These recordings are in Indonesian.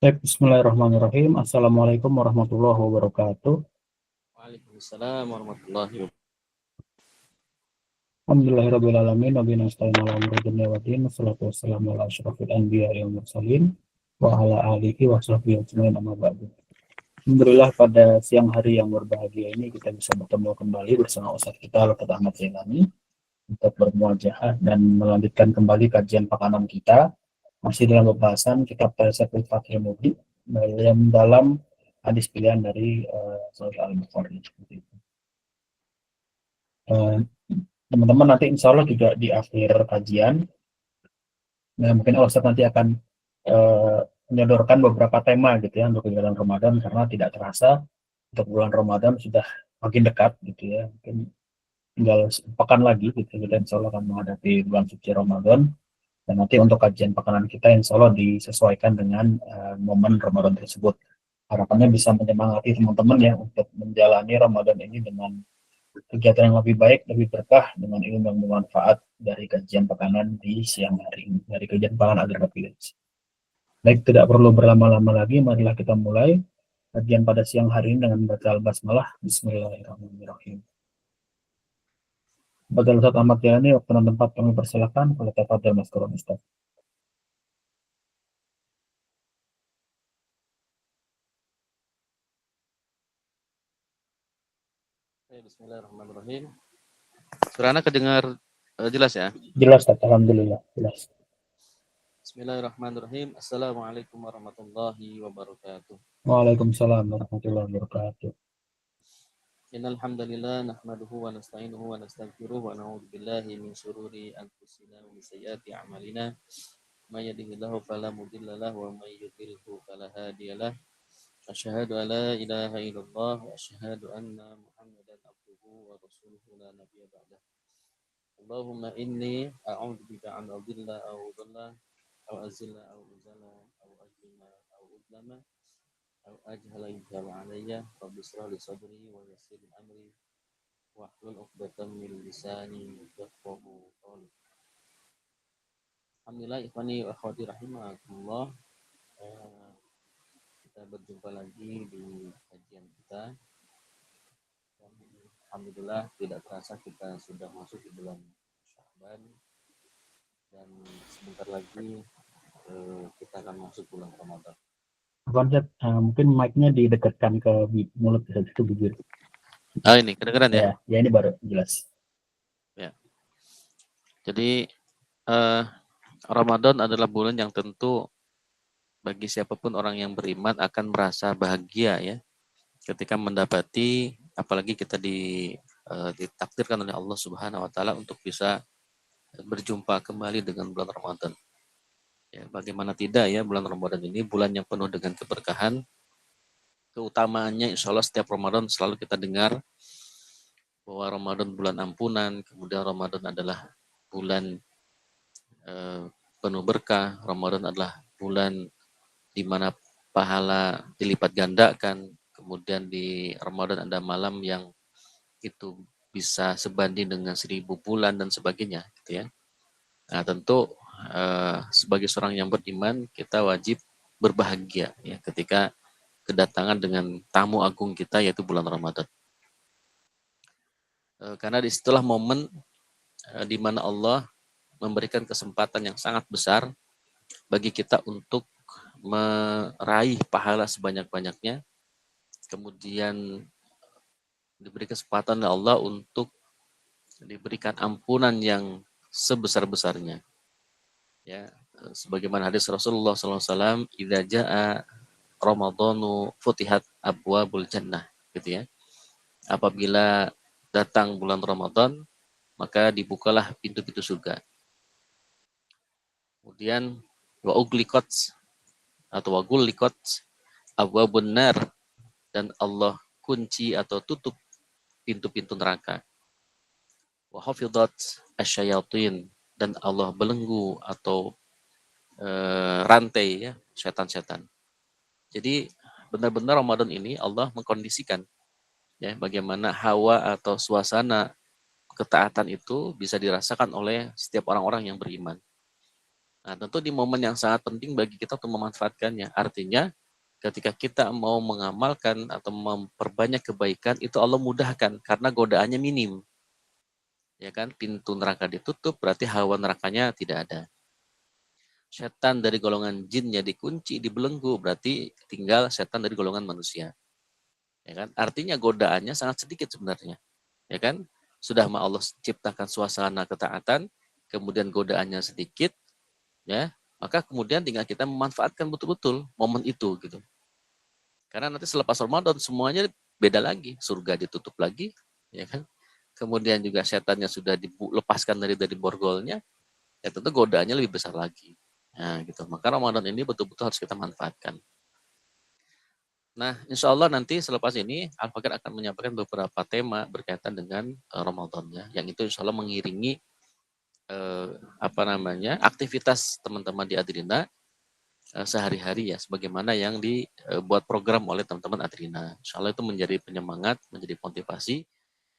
Baik, bismillahirrahmanirrahim. Assalamualaikum warahmatullahi wabarakatuh. Waalaikumsalam warahmatullahi wabarakatuh. Alhamdulillahirabbil alamin wa bihi nasta'inu ala umuri dunya waddin. Wassalatu wassalamu ala asyrofil anbiya'i wal mursalin wa ala alihi wa sahbihi ajmain, amma ba'du. Alhamdulillah, pada siang hari yang berbahagia ini kita bisa bertemu kembali bersama Ustaz kita Al-Fatih Ahmad Zailani untuk bermuajahah dan melanjutkan kembali kajian pekanan kita masih dalam pembahasan kitab Tafsir Fathul Mubin dalam hadis pilihan dari Sahih Al-Bukhari. Teman-teman nanti insya Allah juga di akhir kajian, nah mungkin Ustaz nanti akan menyodorkan beberapa tema gitu ya untuk bulan Ramadan, karena tidak terasa untuk bulan Ramadan sudah makin dekat gitu ya, mungkin tinggal sepekan lagi gitu kita insya Allah akan menghadapi bulan suci Ramadan. Dan nanti untuk kajian pekanan kita insya Allah disesuaikan dengan momen Ramadan tersebut. Harapannya bisa menyemangati teman-teman ya untuk menjalani Ramadan ini dengan kegiatan yang lebih baik, lebih berkah, dengan ilmu yang bermanfaat dari kajian pekanan di siang hari ini, dari kajian pekanan Agama Village. Baik, tidak perlu berlama-lama lagi, marilah kita mulai kajian pada siang hari ini dengan membaca Al-Basmalah. Bismillahirrahmanirrahim. Baca Ustaz Ahmad Jalani, waktu dan tempat kami persilakan. Kalau tafadhol Maskurun Ustaz. Bismillahirrahmanirrahim. Surana kedengar jelas ya? Jelas Ustaz, alhamdulillah jelas. Bismillahirrahmanirrahim. Assalamualaikum warahmatullahi wabarakatuh. Waalaikumsalam warahmatullahi wabarakatuh. Innal hamdalillah nahmaduhu wa nasta'inuhu wa nastaghfiruh wa na'udzu billahi min shururi anfusina wa min sayyiati a'malina. May yahdihillahu fala mudilla lahu wa may yudlilhu fala hadiyalah. Asyhadu an la ilaha illallah wa asyhadu anna Muhammadan abduhu wa rasuluhu la nabiyya ba'dah. Allahumma inni a'udzu bika an adilla aw udalla aw azilla aw uzala aw ajlima aw udlama aw ajhala yujhala alayya rabbi shrah li sadri wa yassir li amri wahlul 'uqdatam min lisani yafqahu qawli. Alhamdulillah ikhwani wa akhwati rahimakumullah. Kita berjumpa lagi di kajian kita. Dan alhamdulillah tidak terasa kita sudah masuk di bulan Sya'ban dan sebentar lagi kita akan masuk bulan Ramadan. Konsep mungkin mic-nya didekatkan ke mulut itu bibir. Ini kedengeran ya? Ya ini baru jelas. Ya. Jadi Ramadan adalah bulan yang tentu bagi siapapun orang yang beriman akan merasa bahagia ya ketika mendapati, apalagi kita ditakdirkan oleh Allah Subhanahu wa taala untuk bisa berjumpa kembali dengan bulan Ramadan. Ya, bagaimana tidak ya, bulan Ramadan ini bulan yang penuh dengan keberkahan. Keutamaannya insya Allah setiap Ramadan selalu kita dengar bahwa Ramadan bulan ampunan, kemudian Ramadan adalah bulan penuh berkah, Ramadan adalah bulan di mana pahala dilipat gandakan, kemudian di Ramadan ada malam yang itu bisa sebanding dengan 1000 bulan dan sebagainya gitu ya. Nah, tentu sebagai seorang yang beriman kita wajib berbahagia ya ketika kedatangan dengan tamu agung kita yaitu bulan Ramadan. Karena disitulah momen di mana Allah memberikan kesempatan yang sangat besar bagi kita untuk meraih pahala sebanyak-banyaknya, kemudian diberi kesempatan oleh Allah untuk diberikan ampunan yang sebesar-besarnya. Ya, sebagaimana hadis Rasulullah SAW, "Idza jaa Ramadhanu futihat abwabul jannah," gitu ya. Apabila datang bulan Ramadan, maka dibukalah pintu-pintu surga. Kemudian wa ugliqat atau wa gulliqat abwabun nar, dan Allah kunci atau tutup pintu-pintu neraka. Wa hafidhat asyayatin, dan Allah belenggu atau rantai ya setan-setan. Jadi benar-benar Ramadan ini Allah mengkondisikan ya bagaimana hawa atau suasana ketaatan itu bisa dirasakan oleh setiap orang-orang yang beriman. Nah, tentu di momen yang sangat penting bagi kita untuk memanfaatkannya. Artinya, ketika kita mau mengamalkan atau memperbanyak kebaikan, itu Allah mudahkan karena godaannya minim. Ya kan, pintu neraka ditutup, berarti hawa nerakanya tidak ada. Setan dari golongan jinnya dikunci, dibelenggu, berarti tinggal setan dari golongan manusia. Ya kan? Artinya godaannya sangat sedikit sebenarnya. Ya kan? Sudah Allah ciptakan suasana ketaatan, kemudian godaannya sedikit, ya, maka kemudian tinggal kita memanfaatkan betul-betul momen itu gitu. Karena nanti selepas Ramadan semuanya beda lagi, surga ditutup lagi, ya kan? Kemudian juga setannya sudah dilepaskan dari borgolnya, ya tentu godaannya lebih besar lagi. Nah, gitu. Maka Ramadan ini betul-betul harus kita manfaatkan. Nah, insya Allah nanti selepas ini Al-Fakir akan menyampaikan beberapa tema berkaitan dengan Ramadannya, yang itu insya Allah mengiringi aktivitas teman-teman di Adrina sehari-hari ya, sebagaimana yang dibuat program oleh teman-teman Adrina. Insya Allah itu menjadi penyemangat, menjadi motivasi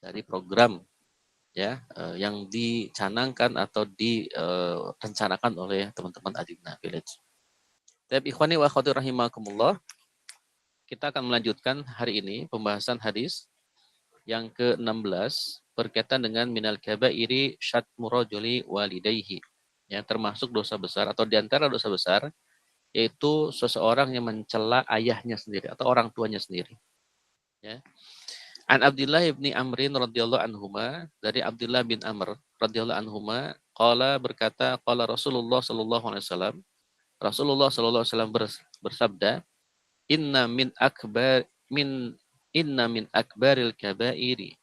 dari program ya yang dicanangkan atau direncanakan oleh teman-teman Adrina Village. Tapi ikhwani wa akhwati rahimakumullah, kita akan melanjutkan hari ini pembahasan hadis yang ke-16 berkaitan dengan minal kabairi syatmu rajuli walidayhi. Ya, termasuk dosa besar atau diantara dosa besar yaitu seseorang yang mencela ayahnya sendiri atau orang tuanya sendiri. Ya. An Abdullah bin Amrin radhiyallahu anhuma, dari Abdullah bin Amr radhiyallahu anhuma, qala berkata qala Rasulullah sallallahu alaihi wasallam, Rasulullah sallallahu alaihi wasallam bersabda, inna min akbaril kabairi.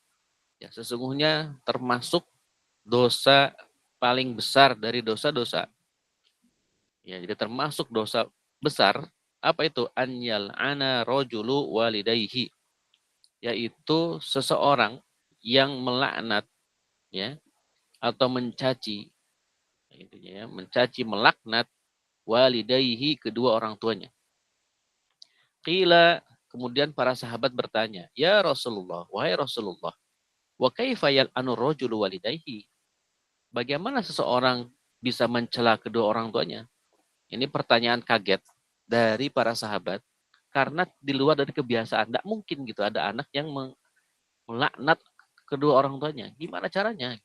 Ya, sesungguhnya termasuk dosa paling besar dari dosa-dosa. Ya, jadi termasuk dosa besar apa itu? Anyal ana rojulu walidayhi, yaitu seseorang yang melaknat ya atau mencaci, intinya ya, mencaci melaknat walidayhi, kedua orang tuanya. Qila, kemudian para sahabat bertanya, ya Rasulullah, wahai Rasulullah, wa kaifa yal'anu rajulu walidayhi? Bagaimana seseorang bisa mencela kedua orang tuanya? Ini pertanyaan kaget dari para sahabat karena di luar dari kebiasaan. Tidak mungkin gitu ada anak yang melaknat kedua orang tuanya. Gimana caranya?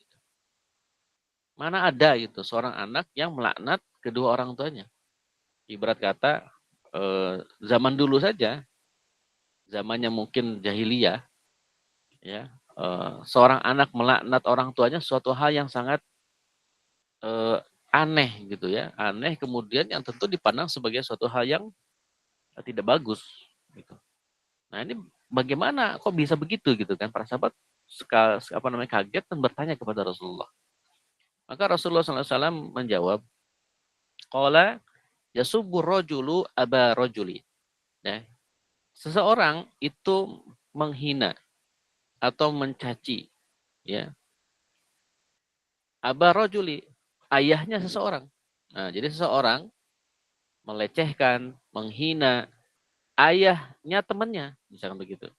Mana ada gitu seorang anak yang melaknat kedua orang tuanya? Ibarat kata zaman dulu saja, zamannya mungkin jahiliyah, ya, seorang anak melaknat orang tuanya suatu hal yang sangat aneh gitu ya, aneh, kemudian yang tentu dipandang sebagai suatu hal yang tidak bagus gitu. Nah, ini bagaimana kok bisa begitu gitu kan? Para sahabat kaget dan bertanya kepada Rasulullah. Maka Rasulullah SAW menjawab, qala yasubbu rajulu aba rajuli. Ya, seseorang itu menghina atau mencaci ya aba rajuli, ayahnya seseorang. Nah, jadi seseorang melecehkan, menghina ayahnya temannya, misalkan begitu.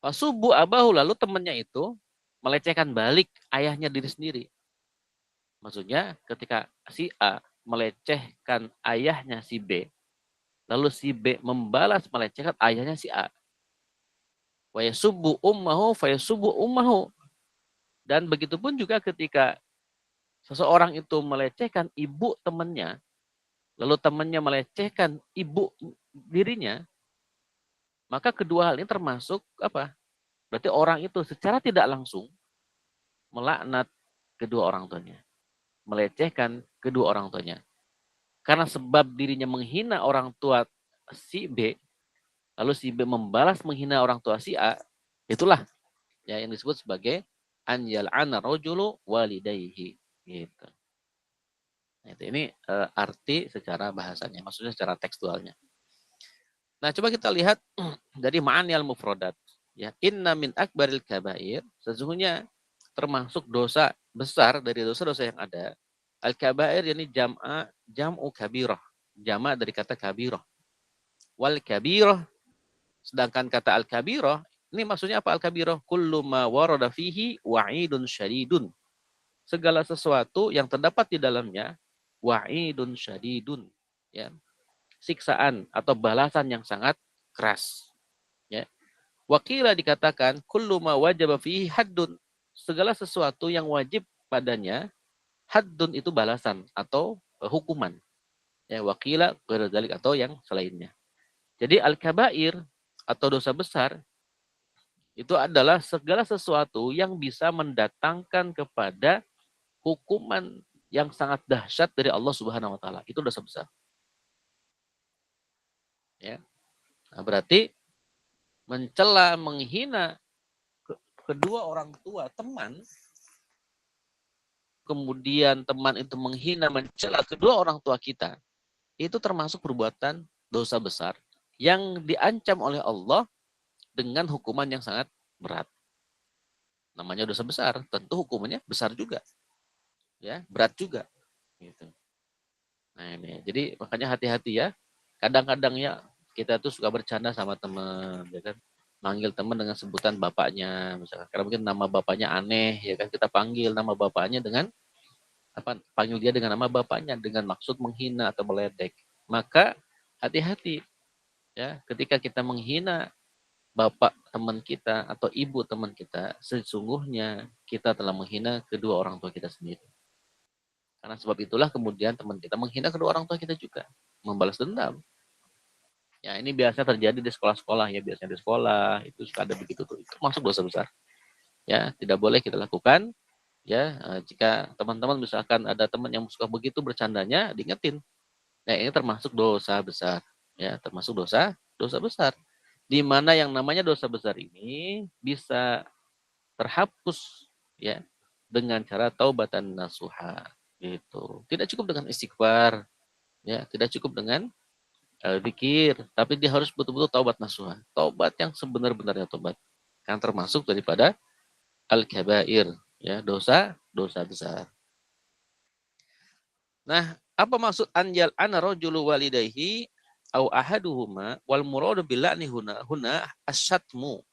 Fasubu abahu, lalu temannya itu melecehkan balik ayahnya diri sendiri. Maksudnya ketika si A melecehkan ayahnya si B, lalu si B membalas melecehkan ayahnya si A. Wa yasubbu ummahu fa yasubbu ummahu. Dan begitu pun juga ketika seseorang itu melecehkan ibu temannya, lalu temannya melecehkan ibu dirinya, maka kedua hal ini termasuk apa? Berarti orang itu secara tidak langsung melaknat kedua orang tuanya, melecehkan kedua orang tuanya. Karena sebab dirinya menghina orang tua si B, lalu si B membalas menghina orang tua si A, itulah ya yang disebut sebagai an yal'ana rajulu walidayhi gitu. Nah, ini arti secara bahasanya, maksudnya secara tekstualnya. Nah, coba kita lihat dari ma'aniyal mufradat. Ya, inna min akbaril kabair, sesungguhnya termasuk dosa besar dari dosa-dosa yang ada. Al-kabair yakni jam'u kabirah. Jama' dari kata kabirah. Wal kabirah, sedangkan kata al-kabirah ini maksudnya apa? Al-kabirah kullu ma warada fihi wa'idun syadidun. Segala sesuatu yang terdapat di dalamnya wa'idun syadidun. Ya. Siksaan atau balasan yang sangat keras. Ya. Wakila dikatakan kullu ma wajaba fihi haddun. Segala sesuatu yang wajib padanya haddun itu balasan atau hukuman. Ya, wakila berdalik atau yang selainnya. Jadi al-kabair atau dosa besar itu adalah segala sesuatu yang bisa mendatangkan kepada hukuman yang sangat dahsyat dari Allah Subhanahu wa taala. Itu dosa besar. Ya. Nah, berarti mencela, menghina kedua orang tua teman, kemudian teman itu menghina, mencela kedua orang tua kita, itu termasuk perbuatan dosa besar yang diancam oleh Allah dengan hukuman yang sangat berat. Namanya dosa besar, tentu hukumannya besar juga, ya, berat juga. Gitu. Nah ini, jadi makanya hati-hati ya. Kadang-kadang ya kita tuh suka bercanda sama teman, ya kan, manggil teman dengan sebutan bapaknya, misalkan karena mungkin nama bapaknya aneh, ya kan, kita panggil nama bapaknya dengan apa? Panggil dia dengan nama bapaknya dengan maksud menghina atau meledek. Maka hati-hati ya, ketika kita menghina bapak teman kita atau ibu teman kita, sesungguhnya kita telah menghina kedua orang tua kita sendiri. Karena sebab itulah kemudian teman kita menghina kedua orang tua kita juga, membalas dendam. Ya ini biasa terjadi di sekolah-sekolah ya, biasanya di sekolah itu suka ada begitu tuh. Itu masuk dosa besar. Ya, tidak boleh kita lakukan. Ya, jika teman-teman misalkan ada teman yang suka begitu bercandanya, diingetin. Nah, ini termasuk dosa besar. Ya, termasuk dosa besar. Di mana yang namanya dosa besar ini bisa terhapus ya dengan cara taubatan nasuha gitu. Tidak cukup dengan istighfar, ya, tidak cukup dengan zikir, tapi dia harus betul-betul taubat nasuha. Taubat yang sebenar-benarnya taubat. Kan termasuk daripada al-kabair, ya, dosa besar. Nah, apa maksud anjal ana rajulu walidayhi au ahaduhuma wal muradu bil la'ni huna asyatmu.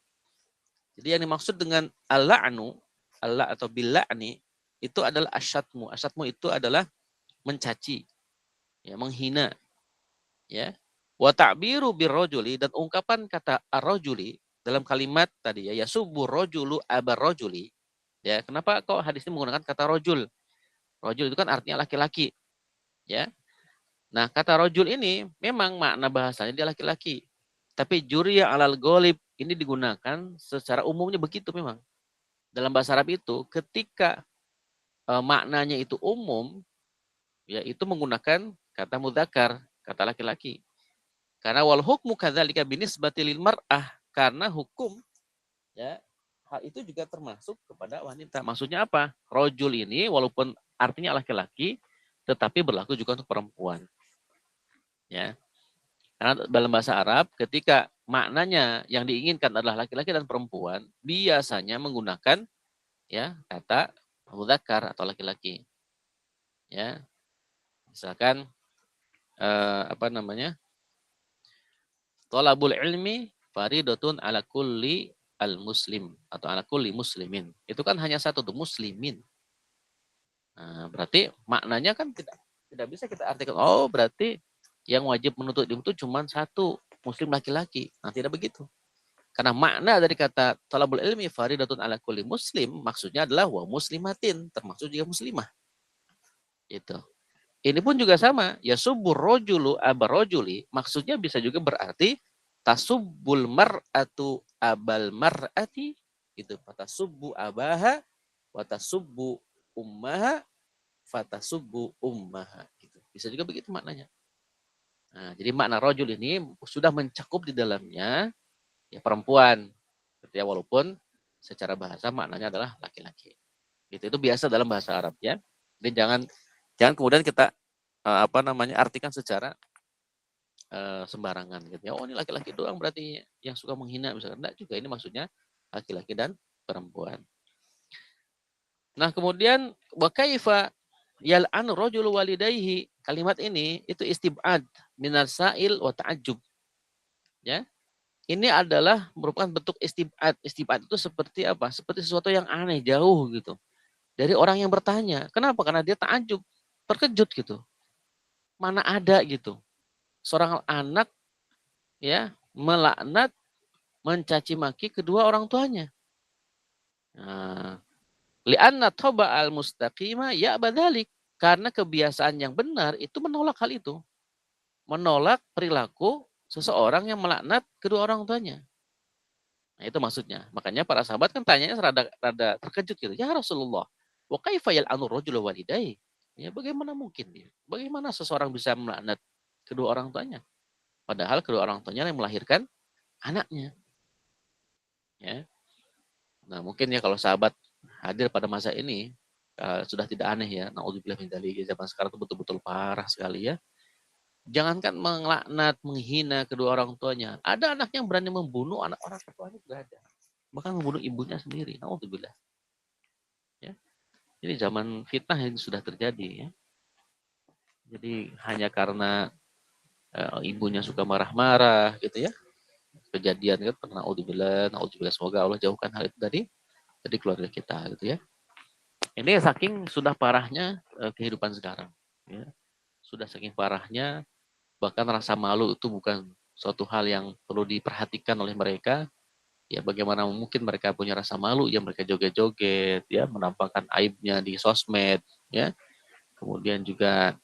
Jadi yang dimaksud dengan al-la'nu, Allah atau bil la'ni itu adalah asyatmu. Asyatmu itu adalah mencaci, ya, menghina, ya. Wa ta'biru birrajuli, dan ungkapan kata ar-rajuli dalam kalimat tadi ya, yasubbu rajulu abar rajuli. Ya, kenapa kok hadis ini menggunakan kata rajul? Rajul itu kan artinya laki-laki, ya. Nah, kata rajul ini memang makna bahasanya dia laki-laki. Tapi juriya alal ghalib ini digunakan secara umumnya begitu memang. Dalam bahasa Arab itu ketika maknanya itu umum, ya itu menggunakan kata mudzakkar, kata laki-laki. Karena wal hukmu kadzalika binisbati lil mar'ah, karena hukum ya hal itu juga termasuk kepada wanita. Maksudnya apa? Rajul ini walaupun artinya laki-laki tetapi berlaku juga untuk perempuan. Ya. Karena dalam bahasa Arab ketika maknanya yang diinginkan adalah laki-laki dan perempuan, biasanya menggunakan ya kata mudzakkar atau laki-laki. Ya. Misalkan apa namanya? Thalabul ilmi faridatun ala kulli al-muslim atau ala kulli muslimin. Itu kan hanya satu tuh, muslimin. Nah, berarti maknanya kan tidak bisa kita artikan, oh berarti yang wajib menuntut ilmu itu cuma satu, muslim laki-laki. Nah, tidak begitu. Karena makna dari kata thalabul ilmi faridatun ala kulli muslim maksudnya adalah wa muslimatin, termasuk juga muslimah. Itu. Ini pun juga sama, ya subbur rajulu abar rajuli, maksudnya bisa juga berarti tasubbul mar'atu abal mar'ati, itu fatasubbu abaha wa tasubbu ummaha fatasubbu ummaha, gitu. Bisa juga begitu maknanya. Nah, jadi makna rajul ini sudah mencakup di dalamnya ya perempuan, ya, walaupun secara bahasa maknanya adalah laki-laki. Itu biasa dalam bahasa Arab ya. Jadi jangan kemudian kita apa namanya artikan secara sembarangan gitu ya. Oh ini laki-laki doang berarti yang suka menghina misalkan. Enggak juga, ini maksudnya laki-laki dan perempuan. Nah, kemudian wa kaifa yal'anu rajulu walidayhi. Kalimat ini itu istibad minar sa'il wa ta'ajjub. Ya. Ini adalah merupakan bentuk istibad. Istibad itu seperti apa? Seperti sesuatu yang aneh, jauh gitu. Dari orang yang bertanya. Kenapa? Karena dia ta'ajjub, terkejut gitu. Mana ada gitu. Seorang anak ya melaknat, mencaci maki kedua orang tuanya. Nah, li'anna toba al-mustaqima ya badalik. Karena kebiasaan yang benar itu menolak hal itu. Menolak perilaku seseorang yang melaknat kedua orang tuanya. Nah, itu maksudnya. Makanya para sahabat kan tanyanya rada terkejut gitu. Ya Rasulullah, wa kaifa yal'anu rajulu walidayhi? Ya bagaimana mungkin dia? Bagaimana seseorang bisa melaknat kedua orang tuanya? Padahal kedua orang tuanya yang melahirkan anaknya. Ya. Nah, mungkin ya kalau sahabat hadir pada masa ini sudah tidak aneh ya. Naudzubillah min dzalik. Zaman sekarang itu betul-betul parah sekali ya. Jangankan melaknat, menghina kedua orang tuanya. Ada anak yang berani membunuh anak orang tuanya juga ada. Bahkan membunuh ibunya sendiri. Naudzubillah. Ya. Jadi zaman fitnah ini sudah terjadi ya. Jadi hanya karena ibunya suka marah-marah gitu ya. Kejadian kan pernah naudzubillah, semoga Allah jauhkan hal itu dari keluarga kita gitu ya. Ini saking sudah parahnya kehidupan sekarang ya. Sudah saking parahnya, bahkan rasa malu itu bukan suatu hal yang perlu diperhatikan oleh mereka. Ya bagaimana mungkin mereka punya rasa malu ya, mereka joget-joget ya, menampakkan aibnya di sosmed ya. Kemudian juga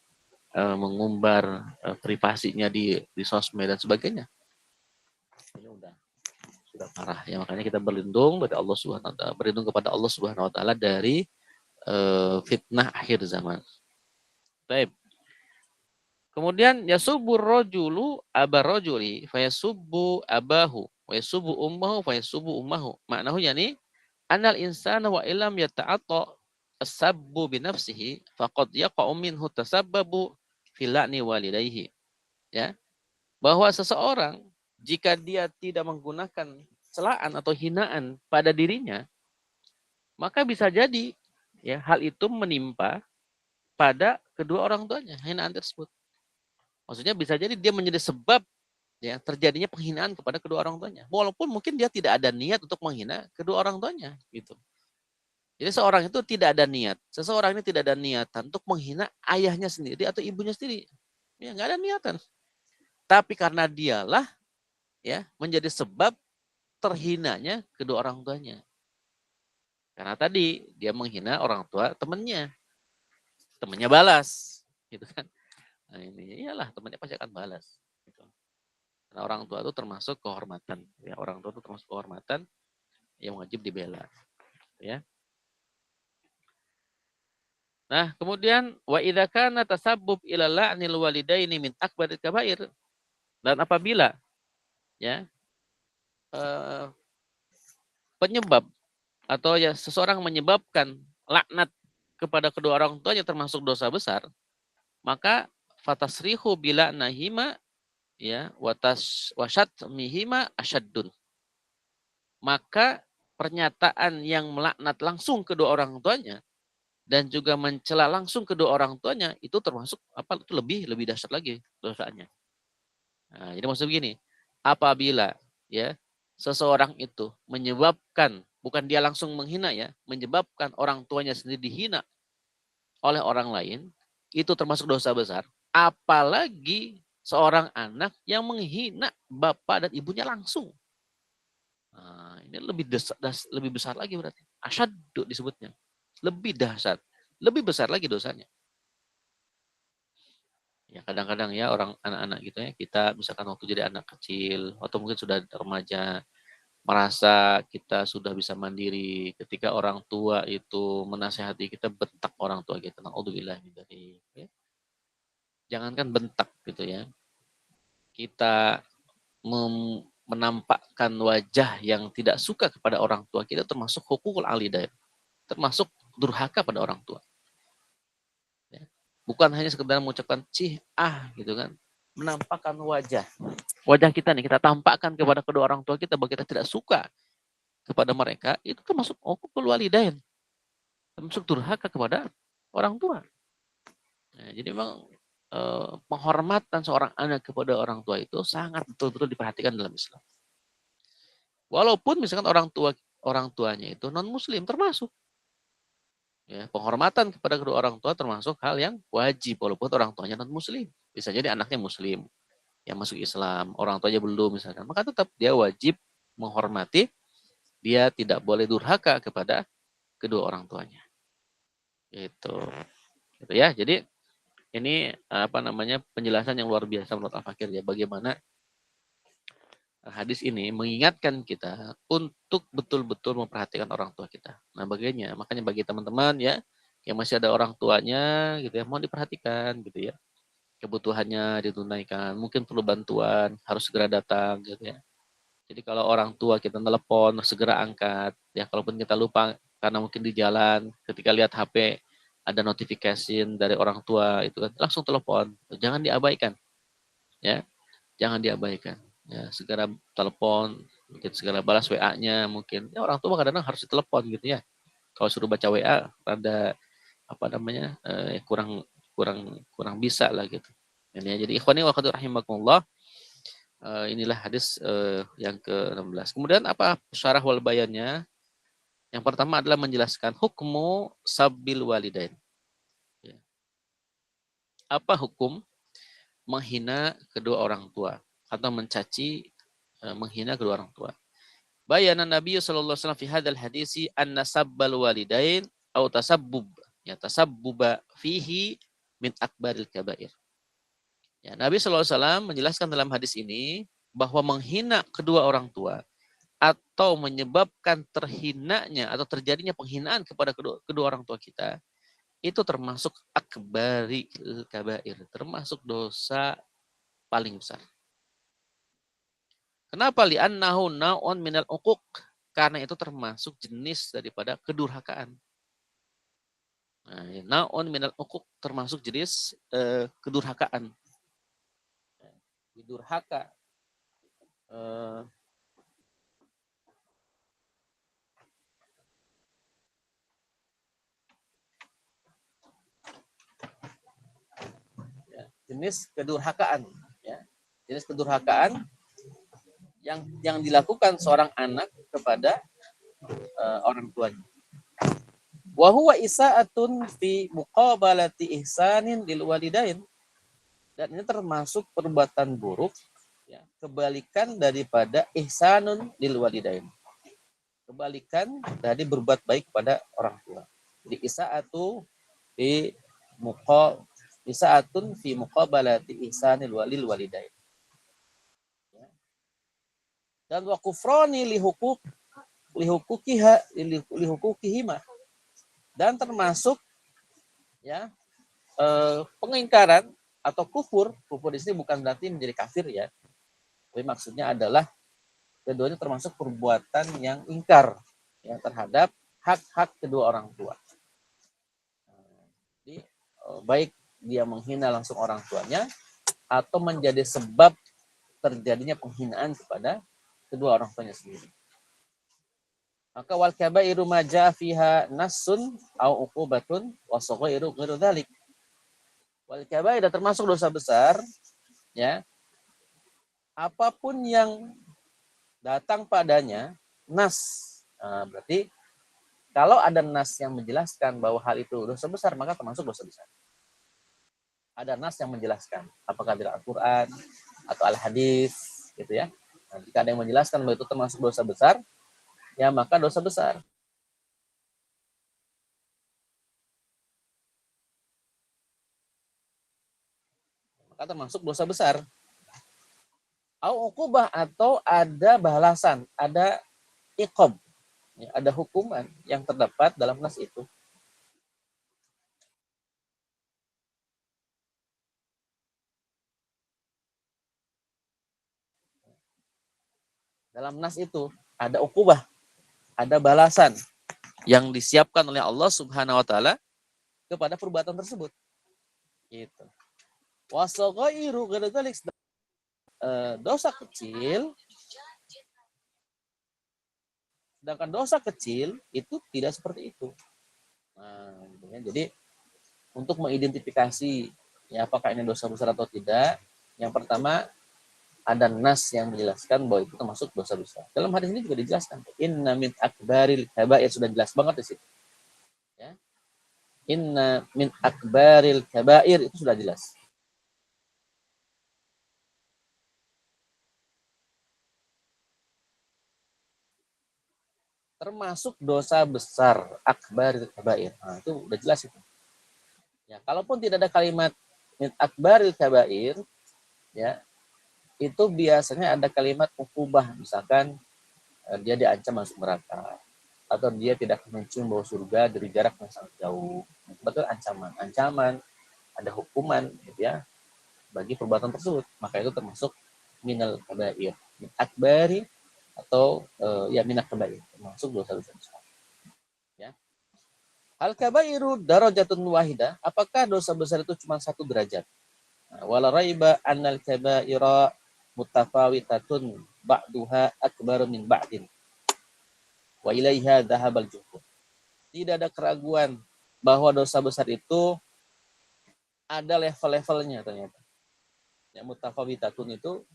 mengumbar privasinya di sosmed dan sebagainya. Ini sudah parah ya, makanya kita berlindung kepada Allah Subhanahu wa taala, berlindung kepada Allah Subhanahu wa taala dari fitnah akhir zaman. Baik. Kemudian yasubur rajulu abar rajuli fayasubbu abahu wa yasubbu ummahu fayasubbu ummahu. Maknahu yani anal insana wa illam yata'atta as-sabbu bi nafsihi faqad yaqa'u minhu tasabbabu fi la'ni walidayhi. Ya. Bahwa seseorang jika dia tidak menggunakan celaan atau hinaan pada dirinya, maka bisa jadi ya hal itu menimpa pada kedua orang tuanya, hinaan tersebut. Maksudnya bisa jadi dia menjadi sebab ya terjadinya penghinaan kepada kedua orang tuanya. Walaupun mungkin dia tidak ada niat untuk menghina kedua orang tuanya gitu. Jadi seorang itu tidak ada niat. Seseorang ini tidak ada niatan untuk menghina ayahnya sendiri atau ibunya sendiri. Ya nggak ada niatan. Tapi karena dialah ya menjadi sebab terhinanya kedua orang tuanya. Karena tadi dia menghina orang tua temannya. Temannya balas gitu kan. Nah ini iyalah temannya pasti akan balas. Gitu. Karena orang tua itu termasuk kehormatan. Ya, orang tua itu termasuk kehormatan yang wajib dibela. Ya. Nah, kemudian wa idza kana tasabbub ila la'nil walidaini min akbaril kabair, dan apabila ya eh, penyebab atau ya seseorang menyebabkan laknat kepada kedua orang tuanya termasuk dosa besar, maka fatasrihu bila nahima ya wasyat mihima asyaddun. Maka pernyataan yang melaknat langsung kedua orang tuanya dan juga mencela langsung kedua orang tuanya itu termasuk apa itu lebih dahsyat lagi dosanya. Nah, jadi maksud begini, apabila ya seseorang itu menyebabkan bukan dia langsung menghina ya, menyebabkan orang tuanya sendiri dihina oleh orang lain, itu termasuk dosa besar. Apalagi seorang anak yang menghina bapak dan ibunya langsung. Nah, ini lebih besar lagi berarti. Asyaddu disebutnya. Lebih dahsyat. Lebih besar lagi dosanya. Ya kadang-kadang ya orang anak-anak gitu ya, kita misalkan waktu jadi anak kecil atau mungkin sudah remaja, merasa kita sudah bisa mandiri ketika orang tua itu menasehati kita, bentak orang tua kita. Naudzubillah min dzalik. Ya. Jangankan bentak gitu ya. Kita menampakkan wajah yang tidak suka kepada orang tua kita termasuk hukukul alidain, termasuk durhaka pada orang tua. Ya. Bukan hanya sekedar mengucapkan cih gitu kan, menampakkan wajah kita nih kita tampakkan kepada kedua orang tua kita bahwa kita tidak suka kepada mereka, itu termasuk hukukul walidain, termasuk durhaka kepada orang tua. Nah, jadi memang penghormatan seorang anak kepada orang tua itu sangat betul-betul diperhatikan dalam Islam. Walaupun misalkan orang tuanya itu non muslim termasuk. Ya, penghormatan kepada kedua orang tua termasuk hal yang wajib walaupun orang tuanya non muslim. Bisa jadi anaknya muslim, yang masuk Islam, orang tuanya belum misalkan, maka tetap dia wajib menghormati, dia tidak boleh durhaka kepada kedua orang tuanya. Gitu. Gitu ya. Jadi ini apa namanya penjelasan yang luar biasa menurut Al-Fakir ya, bagaimana hadis ini mengingatkan kita untuk betul-betul memperhatikan orang tua kita. Nah, makanya bagi teman-teman ya yang masih ada orang tuanya gitu ya, mohon diperhatikan gitu ya. Kebutuhannya ditunaikan, mungkin perlu bantuan, harus segera datang gitu ya. Jadi kalau orang tua kita telepon, segera angkat ya. Kalaupun kita lupa karena mungkin di jalan, ketika lihat HP ada notifikasi dari orang tua itu kan, langsung telepon. Jangan diabaikan ya. Jangan diabaikan. Ya, segera telepon, mungkin segera balas WA-nya mungkin. Ya, orang tua kadang-kadang harus ditelepon gitu ya. Kalau suruh baca WA rada apa namanya? Kurang kurang kurang bisa lah gitu. Ini ya, jadi ikhwani wa akhwati rahimakumullah, inilah hadis yang ke-16. Kemudian apa syarah wal bayannya? Yang pertama adalah menjelaskan hukmu sabbil walidain. Ya. Apa hukum menghina kedua orang tua atau mencaci, menghina kedua orang tua? Bayanan Nabi sallallahu alaihi wasallam fi hadzal hadisi anna sabbal walidain atau tasabbub, ya tasabbuba fihi min akbaril kabair. Ya, Nabi sallallahu alaihi wasallam menjelaskan dalam hadis ini bahwa menghina kedua orang tua atau menyebabkan terhinanya atau terjadinya penghinaan kepada kedua orang tua kita itu termasuk akbaril kabair, termasuk dosa paling besar. Kenapa? Li'annahu na'un minal uquq. Karena itu termasuk jenis daripada kedurhakaan. Nah, na'un minal uquq termasuk jenis kedurhakaan. Durhaka. Jenis kedurhakaan. Ya. Jenis kedurhakaan yang dilakukan seorang anak kepada orang tuanya. Wa huwa isa'atun fi muqabalati ihsanin lil walidain. Dan ini termasuk perbuatan buruk, ya, kebalikan daripada ihsanun lil walidain. Kebalikan dari berbuat baik pada orang tua. Jadi isa'atun fi muqabalati ihsanil walil walidain. Dan wa kufrani lihukukihima, dan termasuk ya pengingkaran atau kufur di sini bukan berarti menjadi kafir ya, tapi maksudnya adalah keduanya termasuk perbuatan yang ingkar ya terhadap hak-hak kedua orang tua. Jadi baik dia menghina langsung orang tuanya atau menjadi sebab terjadinya penghinaan kepada kedua orang tuanya sendiri. Maka wal kabairu ma jaa fiha nassun au uqubatun wa saghairu ghairu dzalik. Wal kabair termasuk dosa besar ya. Apapun yang datang padanya nas. Nah, berarti kalau ada nas yang menjelaskan bahwa hal itu dosa besar, maka termasuk dosa besar. Ada nas yang menjelaskan, apakah dari Al-Qur'an atau Al-Hadis gitu ya. Nah, jika ada yang menjelaskan bahwa itu termasuk dosa besar, ya maka dosa besar. Maka termasuk dosa besar. Au uqubah, atau ada balasan, ada iqab, ya, ada hukuman yang terdapat dalam nas itu. Dalam nas itu ada uqubah, ada balasan yang disiapkan oleh Allah Subhanahu wa taala kepada perbuatan tersebut. Gitu. Wasaghairu ghairu dzalik, dosa kecil, sedangkan dosa kecil itu tidak seperti itu. Nah, jadi untuk mengidentifikasi ya apakah ini dosa besar atau tidak, yang pertama ada nas yang menjelaskan bahwa itu termasuk dosa besar. Dalam hadis ini juga dijelaskan, inna min akbaril kabair, sudah jelas banget di situ. Ya. Inna min akbaril kabair itu sudah jelas. termasuk dosa besar akbar kabair. Nah, itu udah jelas itu. Ya, kalaupun tidak ada kalimat min akbaril kabair, ya, itu biasanya ada kalimat ukubah, misalkan dia diancam masuk neraka atau dia tidak akan mencium bau surga dari jarak yang sangat jauh. Betul, ancaman, ada hukuman gitu ya bagi perbuatan tersebut. Maka itu termasuk minal kabair, min akbari atau ya minal kabair, termasuk dosa-dosa besar. Ya. Al kabairu darajatun wahidah, apakah dosa besar itu cuma satu derajat? Wala raiba annal kabaira mutafawitatun ba'duha akbar min ba'din. Wa ilaiha dhahabal jumhur. Tidak ada keraguan bahwa dosa besar itu ada level-levelnya ternyata. Ya, mutafawitatun itu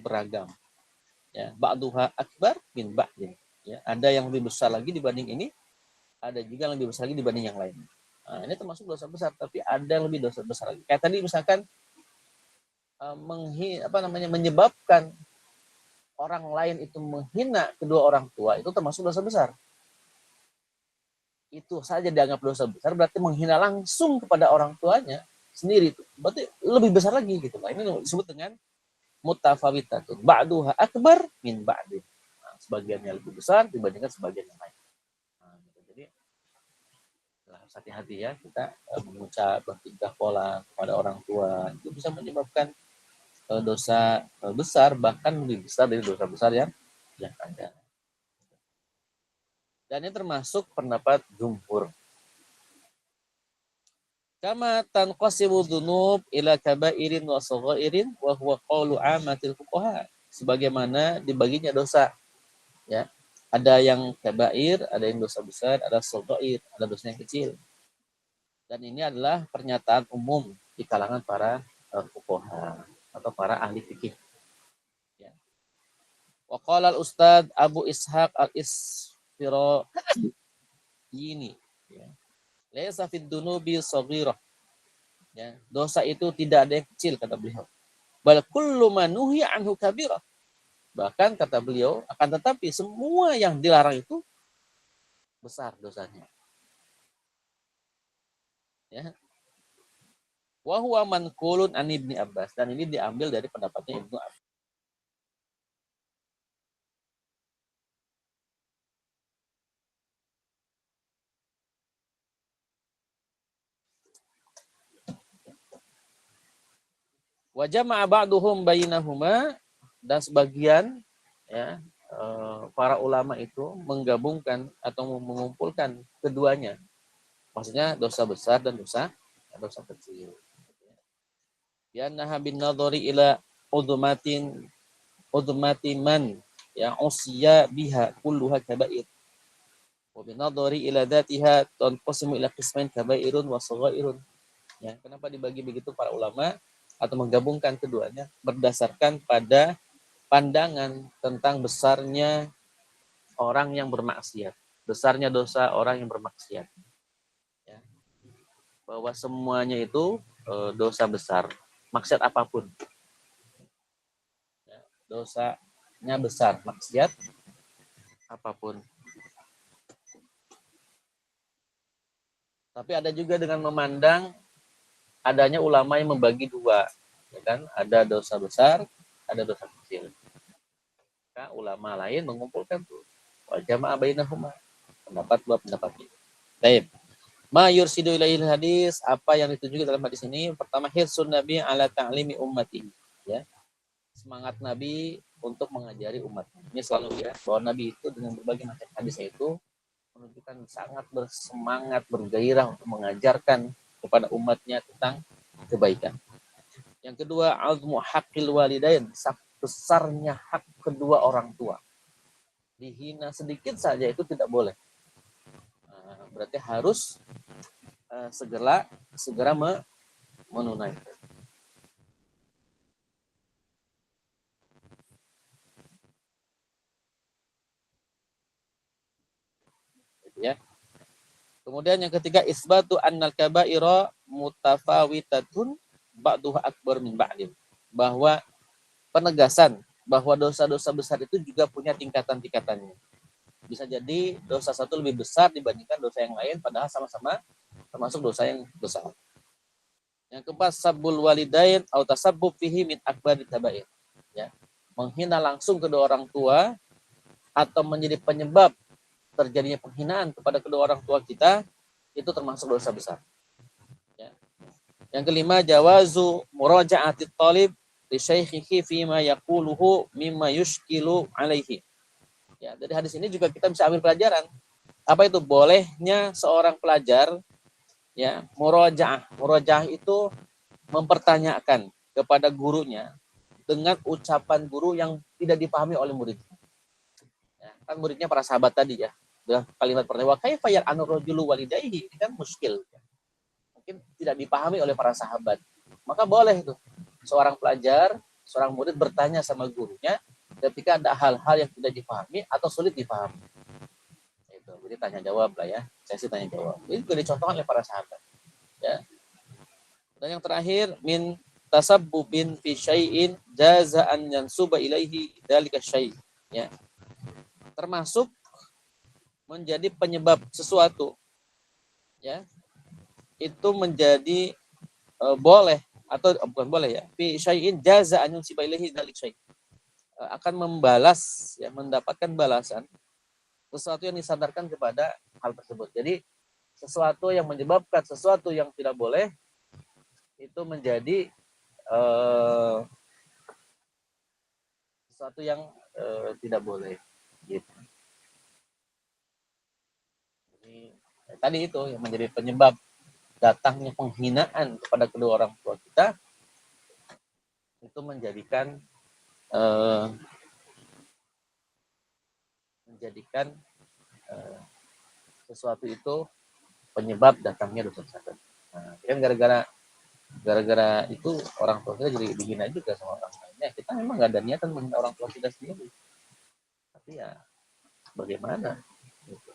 beragam. Ya, ba'duha akbar min ba'din. Ya, ada yang lebih besar lagi dibanding ini, ada juga yang lebih besar lagi dibanding yang lain. Nah, ini termasuk dosa besar, tapi ada yang lebih dosa besar lagi. Kayak tadi misalkan menyebabkan orang lain itu menghina kedua orang tua, itu termasuk dosa besar. Itu saja dianggap dosa besar, berarti menghina langsung kepada orang tuanya sendiri itu berarti lebih besar lagi gitu. Nah, ini disebut dengan mutafawitatun ba'duha akbar min ba'din. Nah, sebagiannya lebih besar dibandingkan sebagian yang lain. Nah, gitu. Jadi harus hati-hati ya kita mengucap bertingkah pola kepada orang tua, itu bisa menyebabkan dosa besar, bahkan lebih besar dari dosa besar yang ada. Dan ini termasuk pendapat jumhur. Kama tanqasimu dzunub ila kabairin wa shaghairin wa huwa qaulu amatil fuqaha. Sebagaimana dibaginya dosa, ya. Ada yang kabair, ada yang dosa besar, ada shaghair, ada dosa yang kecil. Dan ini adalah pernyataan umum di kalangan para fuqaha atau para ahli fikih. Ya. Wa qala al-Ustad Abu Ishaq al-Isfirayini, ya. Laisa fid dunubi shaghirah. Ya, dosa itu tidak ada yang kecil kata beliau. Bal kullu manuhi anhu kabirah. Bahkan kata beliau, akan tetapi semua yang dilarang itu besar dosanya. Ya. Wa huwa manqulun an Ibnu Abbas, dan ini diambil dari pendapatnya Ibnu Abbas. Wa jama'a ba'duhum bainahuma, dan sebagian ya para ulama itu menggabungkan atau mengumpulkan keduanya. Maksudnya dosa besar dan dosa kecil. Ya naha bin nadhari ila udmatiman ya usya biha kulluha kabair. Wa bin nadhari ila dzatiha tanqasimu ila qismain kabairun wa shaghairun. Ya, kenapa dibagi begitu para ulama atau menggabungkan keduanya berdasarkan pada pandangan tentang besarnya orang yang bermaksiat, besarnya dosa orang yang bermaksiat. Ya. Bahwa semuanya itu dosa besar, maksiat apapun. Ya. Dosanya besar, maksiat apapun. Tapi ada juga dengan memandang adanya ulama yang membagi dua, ya kan? Ada dosa besar, ada dosa kecil. Maka ulama lain mengumpulkan tuh wal jama'a bainahuma, pendapat dua pendapat ini. Baik. Ma yursidu ilaihil hadis, apa yang ditunjukkan dalam hadis ini? Pertama, hirsun nabi ala ta'limi ummati, ya. Semangat nabi untuk mengajari umatnya. Ini selalu ya, bahwa nabi itu dengan berbagai macam hadisnya itu menunjukkan sangat bersemangat, bergairah untuk mengajarkan kepada umatnya tentang kebaikan. Yang kedua, azmu haqqil walidain, besarnya hak kedua orang tua. Dihina sedikit saja itu tidak boleh. Berarti harus segera menunaikan. Ya. Kemudian yang ketiga, isbatu annal kabaira mutafawitatun ba'duha akbar min ba'din. Bahwa penegasan bahwa dosa-dosa besar itu juga punya tingkatan-tingkatannya. Bisa jadi dosa satu lebih besar dibandingkan dosa yang lain, padahal sama-sama termasuk dosa yang besar. Yang keempat, sabbul walidain atau tasabbub fihi min akbari tabain. Ya. Menghina langsung kedua orang tua atau menjadi penyebab terjadinya penghinaan kepada kedua orang tua kita, itu termasuk dosa besar. Ya. Yang kelima, jawazu muraja'ati talib li syaikhihi fima yaquluhu mimma yushkilu alaihi. Ya, dari hadis ini juga kita bisa ambil pelajaran. Apa itu? Bolehnya seorang pelajar ya murajaah. Murajaah itu mempertanyakan kepada gurunya dengan ucapan guru yang tidak dipahami oleh muridnya. Ya, kan muridnya para sahabat tadi ya. Dengan kalimat pertama, kaifa yal'anu rajulu walidayhi, ini kan muskil. Mungkin tidak dipahami oleh para sahabat. Maka boleh itu seorang pelajar, seorang murid bertanya sama gurunya ketika ada hal-hal yang tidak dipahami atau sulit dipahami. Itu. Jadi tanya jawab lah ya. Sesi tanya jawab. Ini juga dicontohkan oleh para sahabat. Ya. Dan yang terakhir, min tasabbubin fi syai'in jaza'an yansuba ilaihi dzalika syai'. Ya. Termasuk menjadi penyebab sesuatu. Ya. Itu menjadi boleh atau bukan boleh ya. Fi syai'in jaza'an yansuba ilaihi dzalika syai'. Akan membalas ya, mendapatkan balasan sesuatu yang disandarkan kepada hal tersebut. Jadi sesuatu yang menyebabkan sesuatu yang tidak boleh itu menjadi sesuatu yang tidak boleh gitu. Jadi, tadi itu yang menjadi penyebab datangnya penghinaan kepada kedua orang tua kita, itu menjadikan sesuatu itu penyebab datangnya dosa besar. Nah, kan gara-gara itu orang tua kita jadi dihina juga sama orang lainnya. Kita memang nggak ada niatan menghina orang tua kita sendiri, tapi ya bagaimana? Gitu.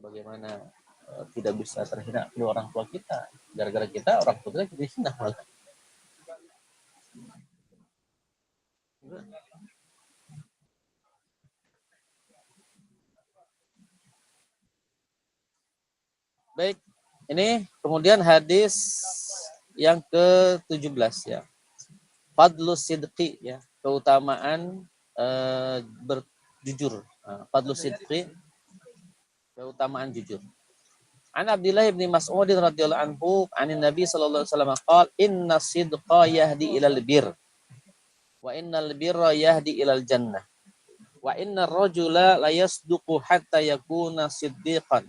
Bagaimana tidak bisa terhina kedua orang tua kita? Gara-gara kita orang tua kita jadi hina malah. Baik, ini kemudian hadis yang ke-17 ya. Fadlus sidqi ya, keutamaan berjujur. Fadlus sidqi, keutamaan jujur. An Abdullah bin Mas'ud radhiyallahu anhu, anin Nabi sallallahu alaihi wasallam qala inna sidqa yahdi ilal bir wa innal birra yahdi ilal jannah wa innar rajula la yasduqu hatta yakuna siddiqan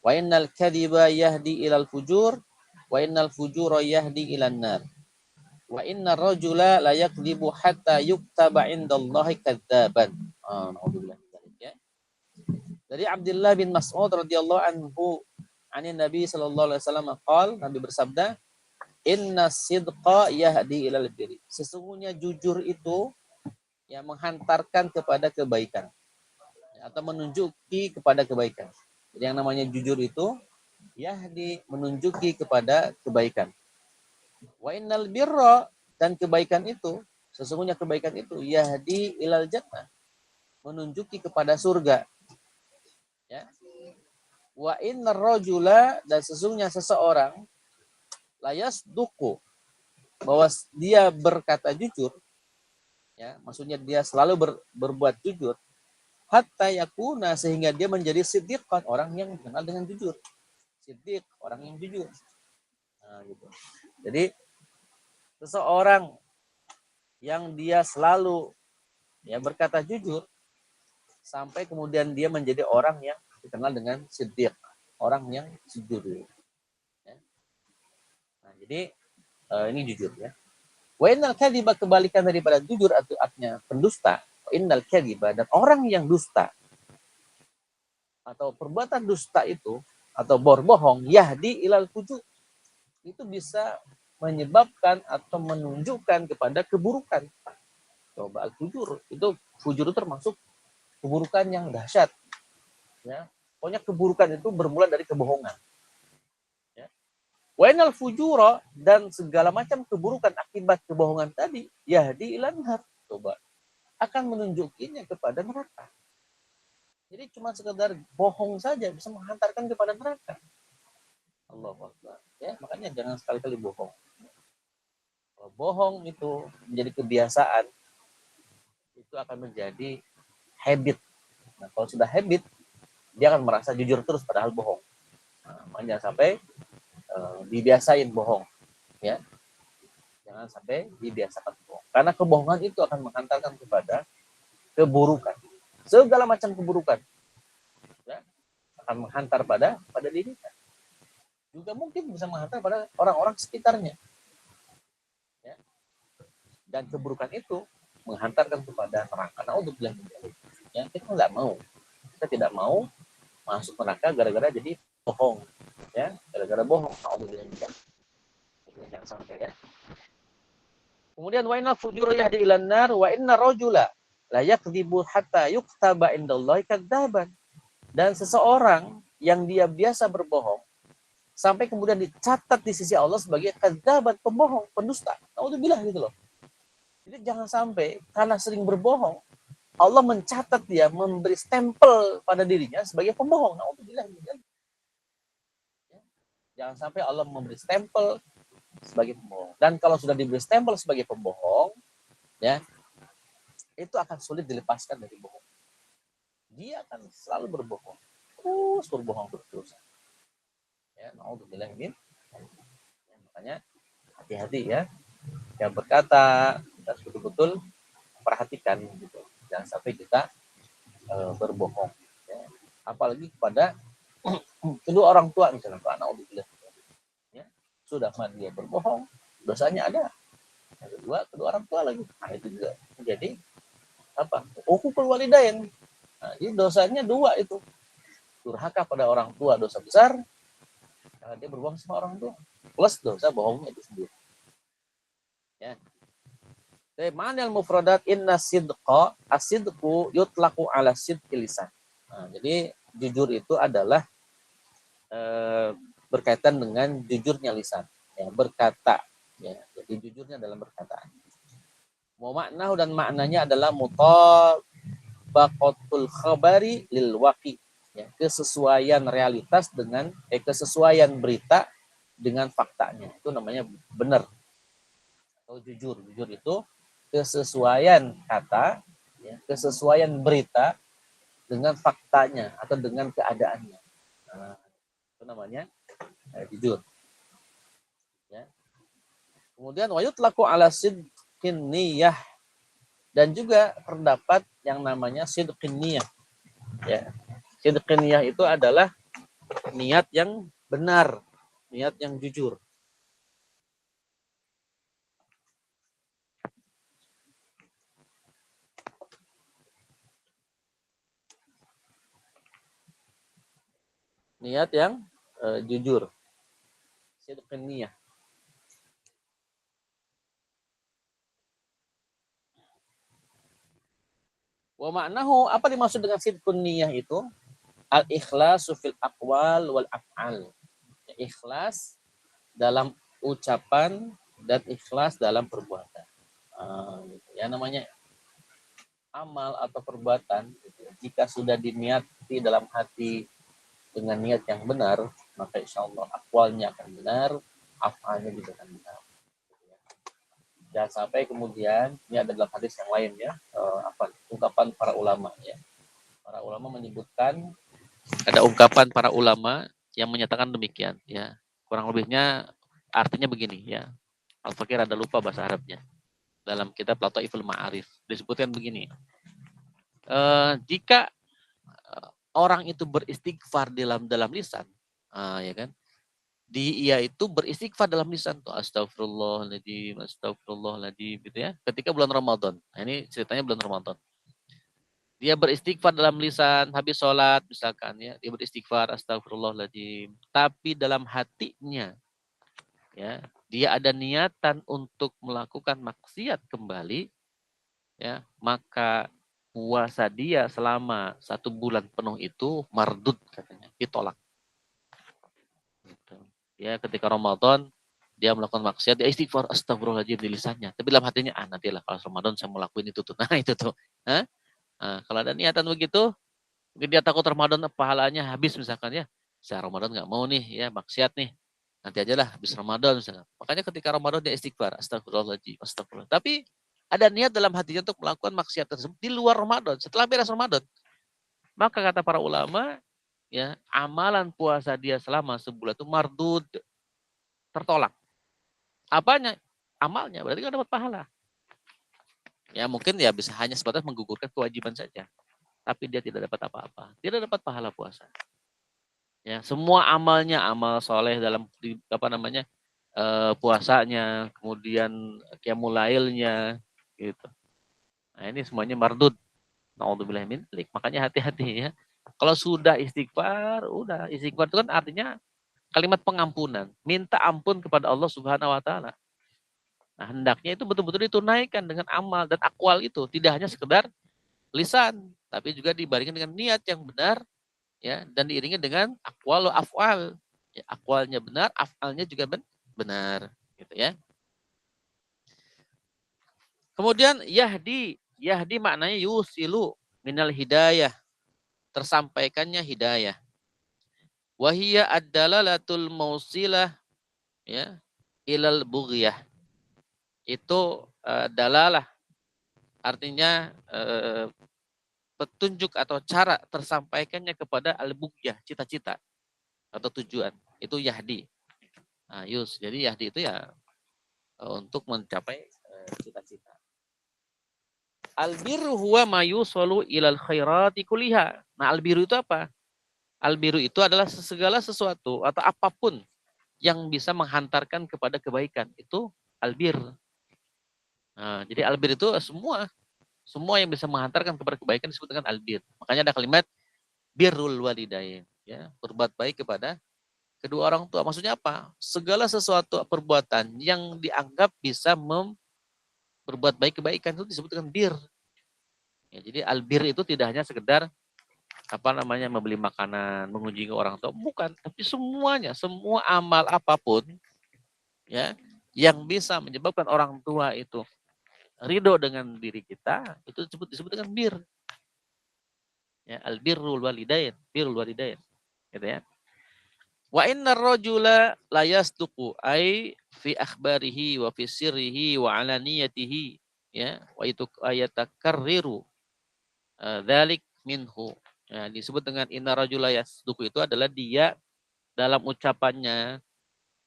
wa innal kadhiba yahdi ilal fujur wa innal fujura yahdi ilan nar wa innar rajula la yakdzibu hatta yuktaba indallahi kadzaban. Ya. Dari Abdullah bin Mas'ud radhiyallahu anhu, anin Nabi sallallahu alaihi wasallam qala, Nabi bersabda, inna sidqa yahdi ilal birri. Sesungguhnya jujur itu yang menghantarkan kepada kebaikan atau menunjuki kepada kebaikan. Jadi yang namanya jujur itu yahdi, menunjuki kepada kebaikan. Wa innal birra, dan kebaikan itu, sesungguhnya kebaikan itu yahdi ilal jannah, menunjuki kepada surga. Ya. Wa innar rajula, dan sesungguhnya seseorang la yasduqu, bahwa dia berkata jujur, ya, maksudnya dia selalu berbuat jujur, hatta yakuna, sehingga dia menjadi siddiqan, orang yang dikenal dengan jujur. Siddiq, orang yang jujur. Nah, gitu. Jadi seseorang yang dia selalu ya berkata jujur sampai kemudian dia menjadi orang yang dikenal dengan siddiq, orang yang jujur. Ya. Nah, jadi ini jujur ya. Wa innal kadhiba, kebalikan daripada jujur atau artinya pendusta. Wa innal kadhiba, dan orang yang dusta atau perbuatan dusta itu atau berbohong, yahdi ilal fujur, itu bisa menyebabkan atau menunjukkan kepada keburukan. Coba al-fujur, itu fujur itu termasuk keburukan yang dahsyat. Ya. Pokoknya keburukan itu bermula dari kebohongan. Ya. Wa innal fujura, dan segala macam keburukan akibat kebohongan tadi, yahdi ilan nar. Coba. akan menunjukinya kepada neraka. Jadi cuma sekedar bohong saja bisa menghantarkan kepada neraka. Allahu Akbar. Ya, makanya jangan sekali-kali bohong. Kalau bohong itu menjadi kebiasaan, itu akan menjadi habit. Nah, kalau sudah habit, dia akan merasa jujur terus padahal bohong. Nah, makanya jangan sampai dibiasain bohong, ya. Jangan sampai dibiasakan bohong. Karena kebohongan itu akan menghantarkan kepada keburukan. Segala macam keburukan, ya, akan menghantar pada dirinya. Juga mungkin bisa menghantar pada orang-orang sekitarnya. Ya. Dan keburukan itu menghantarkan kepada neraka. Nah, untuk bilang ya, kita nggak mau. Kita tidak mau masuk neraka gara-gara jadi bohong. Ya, gara-gara bohong. Jangan sampai ya. Kemudian wa inna fujura yahdi ilan nar wa inna rajula la yakdzibu hatta yuktaba indallahi kadzaban. Dan seseorang yang dia biasa berbohong sampai kemudian dicatat di sisi Allah sebagai kadzaban, pembohong, pendusta. Naudzubillah gitu loh. Jadi jangan sampai karena sering berbohong Allah mencatat dia, memberi stempel pada dirinya sebagai pembohong. Naudzubillah. Jangan sampai Allah memberi stempel sebagai pembohong. Dan kalau sudah diberi stempel sebagai pembohong, ya, itu akan sulit dilepaskan dari bohong. Dia akan selalu berbohong. Terus berbohong terus. Ya, naudzubillah min. Makanya hati-hati ya. Yang berkata, kita betul-betul perhatikan gitu. Jangan sampai kita berbohong. Ya. Apalagi kepada kedua orang tua misalnya, naudzubillah. Ya, sudah dia berbohong, dosanya ada. Yang kedua orang tua lagi. Nah, itu juga menjadi apa? Uququl walidain. Nah, jadi dosanya dua itu. Durhaka pada orang tua dosa besar karena dia berbohong sama orang tua. Plus dosa bohongnya itu sendiri. Ya. Ma'anil mufradat inna sidqa asidqu yutlaqu ala sidqi lisan. Nah, jadi jujur itu adalah berkaitan dengan jujurnya lisan, ya, berkata, ya. Jadi jujurnya dalam perkataan. Mau makna dan maknanya adalah mutabaqatul khabari lil waqi, ya, kesesuaian realitas dengan kesesuaian berita dengan faktanya. Itu namanya benar atau jujur. Jujur itu kesesuaian kata, ya, kesesuaian berita dengan faktanya atau dengan keadaannya. Nah, itu namanya jujur. Ya. Kemudian wayutlaqu ala sidqin niyah, dan juga terdapat yang namanya sidqin niyah. Ya. Sidqin niyah itu adalah niat yang benar, niat yang jujur. Niat yang jujur. Sidqin niyah. Wa maknahu, apa dimaksud dengan sidqun niyah itu? Al-ikhlasu fil aqwal wal af'al. Ikhlas dalam ucapan dan ikhlas dalam perbuatan. Ya, namanya amal atau perbuatan, jika sudah diniati dalam hati dengan niat yang benar, maka insya Allah akwalnya akan benar, af'alnya juga akan benar. Jangan sampai kemudian, ini ada dalam hadis yang lain ya, ungkapan para ulama ya. Para ulama menyebutkan, ada ungkapan para ulama yang menyatakan demikian ya. Kurang lebihnya artinya begini ya. Al-Fakir ada lupa bahasa Arabnya. Dalam kitab Lataiful Ma'arif disebutkan begini. Jika orang itu beristighfar dalam lisan, ya kan? Dia itu beristighfar dalam lisan tuh, astagfirullahaladzim, astagfirullahaladzim gitu ya. Ketika bulan Ramadan. Nah, ini ceritanya bulan Ramadan. Dia beristighfar dalam lisan habis sholat misalkan ya, dia beristighfar astagfirullahaladzim, tapi dalam hatinya ya, dia ada niatan untuk melakukan maksiat kembali ya, maka puasa dia selama 1 bulan penuh itu mardud katanya, ditolak. Gitu. Ya, ketika Ramadan dia melakukan maksiat, dia istighfar, astagfirullahaladzim di lisannya. Tapi dalam hatinya, nantilah kalau Ramadan saya mau lakuin itu tuh. Nah itu tuh. Nah, kalau ada niatan begitu, mungkin dia takut Ramadan pahalanya habis misalkan ya. Saya Ramadan nggak mau nih ya maksiat nih. Nanti aja lah habis Ramadan misalkan. Makanya ketika Ramadan dia istighfar, astagfirullahaladzim, astagfirullah. Tapi ada niat dalam hatinya untuk melakukan maksiat tersebut di luar Ramadan, setelah beres Ramadan. Maka kata para ulama, ya amalan puasa dia selama sebulan itu mardud, tertolak. Apanya? Amalnya, berarti kan dapat pahala. Ya mungkin ya bisa hanya sebatas menggugurkan kewajiban saja. Tapi dia tidak dapat apa-apa. Tidak dapat pahala puasa. Ya, semua amalnya, amal soleh dalam puasanya, kemudian qiyamul lailnya, gitu. Nah ini semuanya mardud. Naudzubillah min dzalik. Makanya hati-hati ya. Kalau sudah istighfar, udah istighfar itu kan artinya kalimat pengampunan, minta ampun kepada Allah Subhanahu wa taala. Nah, hendaknya itu betul-betul ditunaikan dengan amal dan akwal itu, tidak hanya sekedar lisan, tapi juga dibaringkan dengan niat yang benar ya dan diiringi dengan akwal afal. Ya, akwalnya benar, afalnya juga benar, gitu ya. Kemudian yahdi maknanya yusilu minal hidayah, tersampaikannya hidayah. Wahiyya ad-dalalatul mausilah ya ilal bughyah. Itu dalalah artinya petunjuk atau cara tersampaikannya kepada al-bughyah, cita-cita atau tujuan. Itu yahdi. Nah, jadi yahdi itu ya untuk mencapai cita-cita. Al-birru huwa ma yusalu ilal khairati kulliha. Nah, al-birru itu apa? Al-birru itu adalah segala sesuatu atau apapun yang bisa menghantarkan kepada kebaikan. Itu albir. Nah, jadi albir itu semua yang bisa menghantarkan kepada kebaikan disebut dengan albir. Makanya ada kalimat birrul walidain, ya, berbuat baik kepada kedua orang tua. Maksudnya apa? Segala sesuatu perbuatan yang dianggap bisa berbuat baik kebaikan itu disebut dengan bir. Ya, jadi albir itu tidak hanya sekedar membeli makanan, mengunjungi orang tua, bukan, tapi semuanya, semua amal apapun ya yang bisa menyebabkan orang tua itu ridho dengan diri kita, itu disebut dengan bir. Ya, albirrul walidain, birrul walidain, gitu ya. Wa innar rajula la yasduqu ay fi akhbarihi wa fi sirrihi wa alaniyatihi ya wa itu ayatakarriru dzalik minhu. Ya, disebut dengan innar rajula yasduqu itu adalah dia dalam ucapannya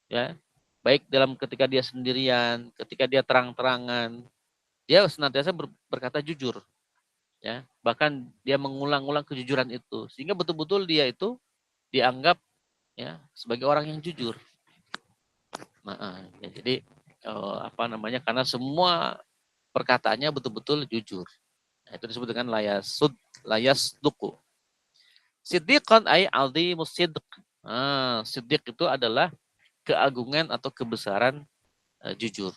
ya, baik dalam ketika dia sendirian, ketika dia terang-terangan, dia senantiasa berkata jujur. Ya, bahkan dia mengulang-ulang kejujuran itu sehingga betul-betul dia itu dianggap ya sebagai orang yang jujur. Nah, ya, jadi karena semua perkataannya betul-betul jujur. Nah, itu disebut dengan layas duku. Siddiqan ay aldimus sidq. Siddiq itu adalah keagungan atau kebesaran jujur.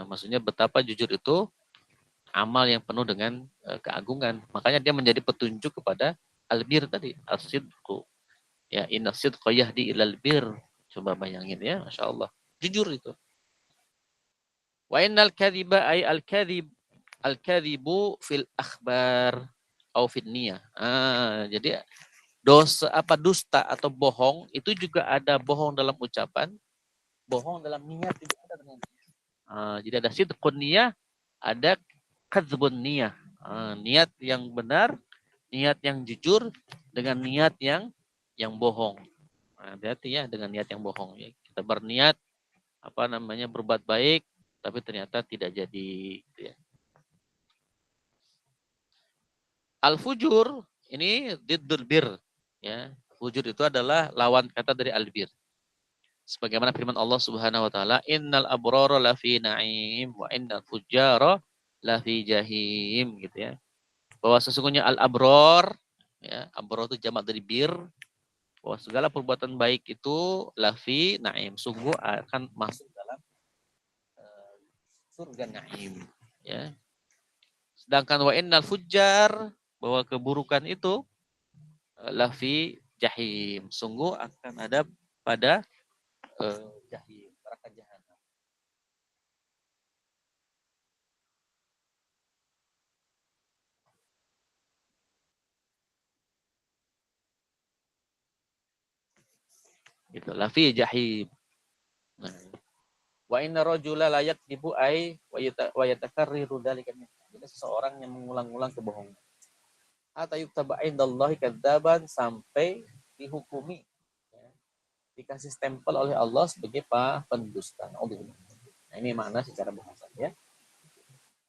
Maksudnya betapa jujur itu amal yang penuh dengan keagungan. Makanya dia menjadi petunjuk kepada albir tadi, as-sidqu. Ya, inna sidqa yahdi ilal bir. Coba bayangin ya, Masya Allah. Jujur itu. Wa innal kadhiba ay al-kadhibu fil akhbar au fil niyah. Jadi dusta atau bohong itu juga ada bohong dalam ucapan, bohong dalam niat juga ada dengan. Jadi ada sidqun niyah, ada kadzbun niyah. Niat yang benar, niat yang jujur dengan niat yang bohong. Hati-hati ya dengan niat yang bohong ya. Kita berniat berbuat baik tapi ternyata tidak jadi gitu ya. Al-fujur ini diddul bir ya. Fujur itu adalah lawan kata dari al-bir. Sebagaimana firman Allah Subhanahu wa taala, "Innal abrara lafi na'im wa innal fujjara lafi jahim" gitu ya. Bahwa sesungguhnya al-abrar ya, abrar itu jamak dari bir, bahwa segala perbuatan baik itu lafi na'im, sungguh akan masuk dalam surga na'im ya. Sedangkan wa innal fujjar, bahwa keburukan itu lafi jahim, sungguh akan ada pada jahim, neraka jahanam. Gitu. Lafi jahim. Nah, wa inna rajula la yakdzibu ay wa yatakarriru dzalika. Jadi seseorang yang mengulang-ulang kebohongan. Hatta yuktaba indallahi kadzaban, sampai dihukumi, ya, dikasih stempel oleh Allah sebagai pendusta. Nah, ini makna secara bahasa ya.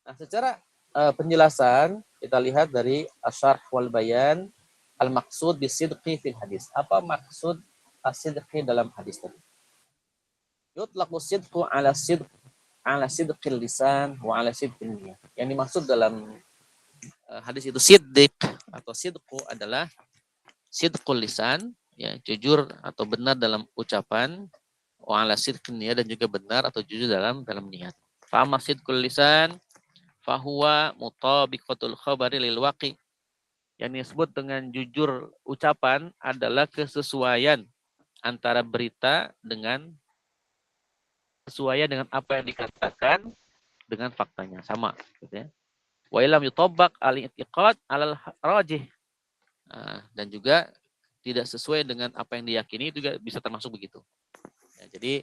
Nah, secara penjelasan kita lihat dari Asyarh wal Bayan al-maqsud bisidqi fil hadis. Apa maksud as-sidqi dalam hadis tadi? Yutlaqu sidqu ala sidqil lisan wa ala sidqil niyah. Yang dimaksud dalam hadis itu siddiq atau sidqu adalah sidqul lisan, ya, jujur atau benar dalam ucapan, wa ala sidqin niyah, dan juga benar atau jujur dalam niat. Fa amma sidqul lisan fahuwa mutabiqatul khabari lil waqi. Yang disebut dengan jujur ucapan adalah kesesuaian antara berita dengan apa yang dikatakan dengan faktanya, sama gitu ya. Wa ilam yutabbaq al-i'tiqad 'alal rajih. Dan juga tidak sesuai dengan apa yang diyakini juga bisa termasuk begitu. Ya, jadi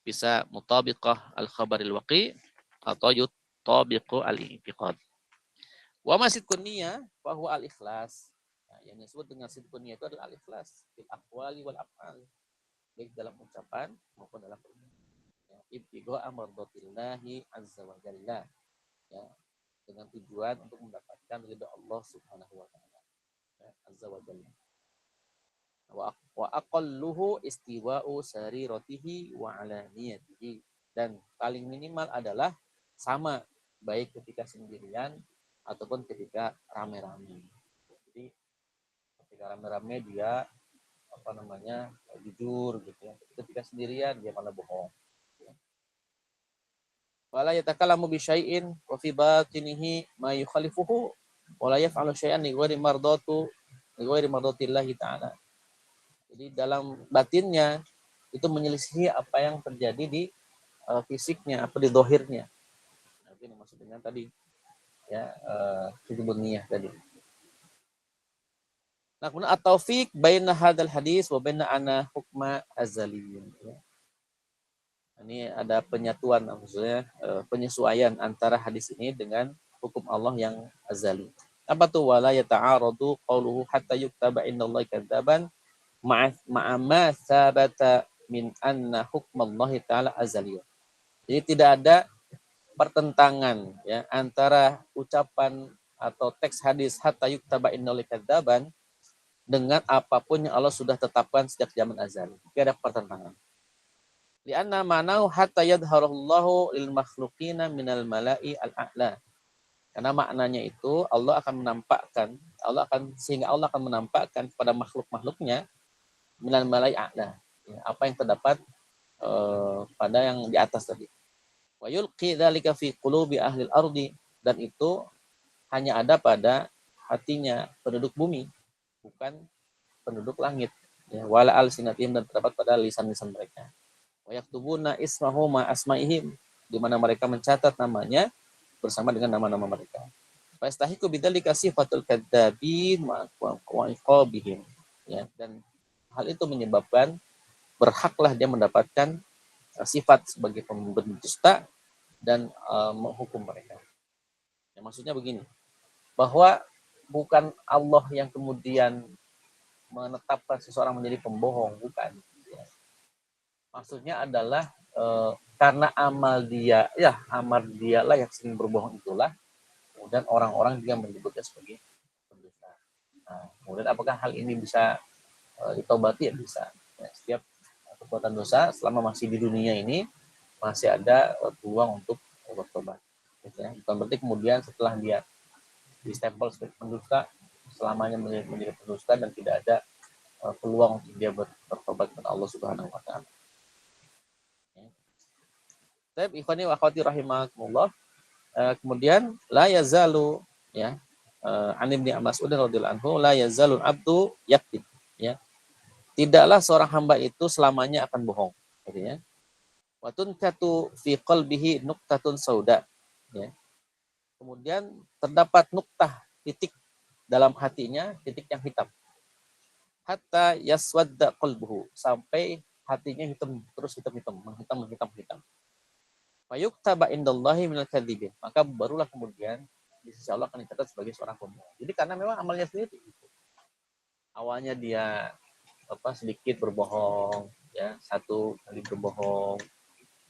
bisa mutabiqah al-khabaril waqi atau yutabiqu al-i'tiqad. Wa masidqun niyah fa huwa al-ikhlas. Nah, yang disebut dengan sidqun niyah itu adalah al-ikhlas fil aqwali wal af'al, baik dalam ucapan maupun dalam perbuatan. Ya, ibtigha amradatillahi azza wa jalla. Ya, dengan tujuan untuk mendapatkan ridha Allah Subhanahu wa taala. Ya, azza wa jalla. Wa aqalluhu istiwa'u sariratihi wa alaniyatihi. Dan paling minimal adalah sama, baik ketika sendirian ataupun ketika rame-rame. Jadi ketika rame-rame dia jujur gitu ya. Ketika sendirian dia malah bohong. Wala yatakallamu bi syai'in wa fi batinihi ma yukhalifuhu wa la yaf'alu syai'an li ghairi mardatillahi ta'ala. Jadi dalam batinnya itu menyelisihi apa yang terjadi di fisiknya, apa di zahirnya. Nah, ini maksudnya tadi ya, hubungan niyah tadi. Nah, kemudian at-taufiq baina hadzal hadis wa baina ana hukma azaliyyin. Ya. Ini ada penyatuan, maksudnya penyesuaian antara hadis ini dengan hukum Allah yang azali. Apa tuh? Wala yata'aradu qauluhu hatta yuktaba indallahi kadzaban ma'a ma sabata min anna hukmallahi ta'ala azaliyun. Jadi tidak ada pertentangan ya antara ucapan atau teks hadis hatta yuktaba indallahi kadzaban dengan apapun yang Allah sudah tetapkan sejak zaman azali. Tidak ada pertentangan. Lianna ma'nahu hatta yadharallahu lil makhluqina minal mala'i al-a'la. Karena maknanya itu sehingga Allah akan menampakkan kepada makhluk-makhluknya minal mala'i a'la. Ya, apa yang terdapat pada yang di atas tadi. Wa yulqi dzalika fi qulubi ahli al-ardi, dan itu hanya ada pada hatinya penduduk bumi, bukan penduduk langit. Ya, wala al-sinatihim, dan terdapat pada lisan-lisan mereka. Wa yaktubuna ismahu ma asmaihim, di mana mereka mencatat namanya bersama dengan nama-nama mereka. Fa yastahiqu bidzalika sifatul kadzdzabin wa iqabihim. Ya, dan hal itu menyebabkan berhaklah dia mendapatkan sifat sebagai pendusta dan menghukum mereka. Ya, maksudnya begini, bahwa bukan Allah yang kemudian menetapkan seseorang menjadi pembohong, bukan. Maksudnya adalah karena amal dia lah yang sering berbohong itulah, kemudian orang-orang juga menyebutnya sebagai pendusta. Nah, kemudian apakah hal ini bisa ditobati? Ya bisa. Ya, setiap perbuatan dosa selama masih di dunia ini masih ada peluang untuk bertobat. Gitu ya. Bukan berarti kemudian setelah dia distempel sebagai pendusta selamanya menjadi pendusta dan tidak ada peluang untuk dia bertobat kepada Allah Subhanahu wa taala. Baik, ikhwani wa akhwati rahimakumullah. Kemudian la yazalu ya an Ibnu Mas'ud radhiyallahu anhu, la yazalul abdu yakdzib, ya. Tidaklah seorang hamba itu selamanya akan bohong, artinya. Wa tunkatu fi qalbihi nuqtatun sauda, ya. Kemudian terdapat nuktah, titik dalam hatinya, titik yang hitam. Hatta yaswadda qalbuhu, sampai hatinya hitam, terus hitam, menghitam. Fayuktaba indallahi minal kadzibin. Maka barulah kemudian di sisi Allah akan dicatat sebagai seorang pembohong. Jadi karena memang amalnya sendiri gitu. Awalnya dia sedikit berbohong, ya, 1 kali berbohong,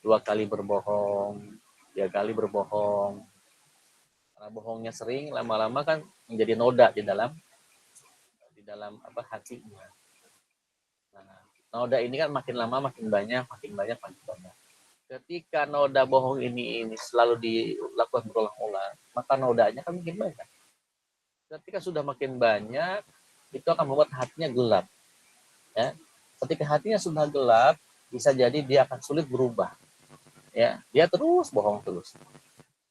2 kali berbohong, 3 kali berbohong. Karena bohongnya sering, lama-lama kan menjadi noda di dalam hatinya. Nah, noda ini kan makin lama makin banyak. Ketika noda bohong ini selalu dilakukan berulang-ulang, maka nodanya kan makin banyak. Ketika sudah makin banyak, itu akan membuat hatinya gelap. Ya. Ketika hatinya sudah gelap, bisa jadi dia akan sulit berubah. Ya, dia terus bohong terus.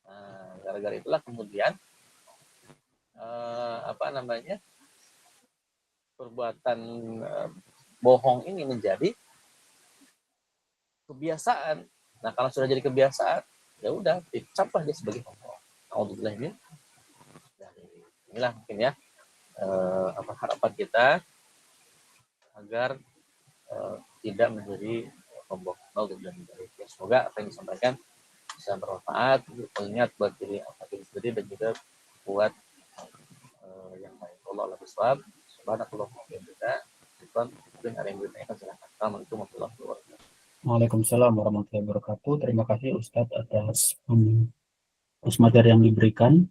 Nah, gara-gara itulah kemudian perbuatan bohong ini menjadi kebiasaan. Nah, kalau sudah jadi kebiasaan, ya udah dicaplah dia sebagai pembohong. Alhamdulillah ini. Inilah mungkin ya harapan kita agar tidak menjadi pembohong. Alhamdulillah. Ya, semoga apa yang disampaikan bisa bermanfaat, mengingat buat diri sendiri dan juga buat yang lain. Allah bisawab. Subhanakallah wa bihamdika. Mungkin ada yang bertanya, silakan. Assalamualaikum warahmatullahi wabarakatuh. Waalaikumsalam warahmatullahi wabarakatuh. Terima kasih Ustadz atas materi yang diberikan.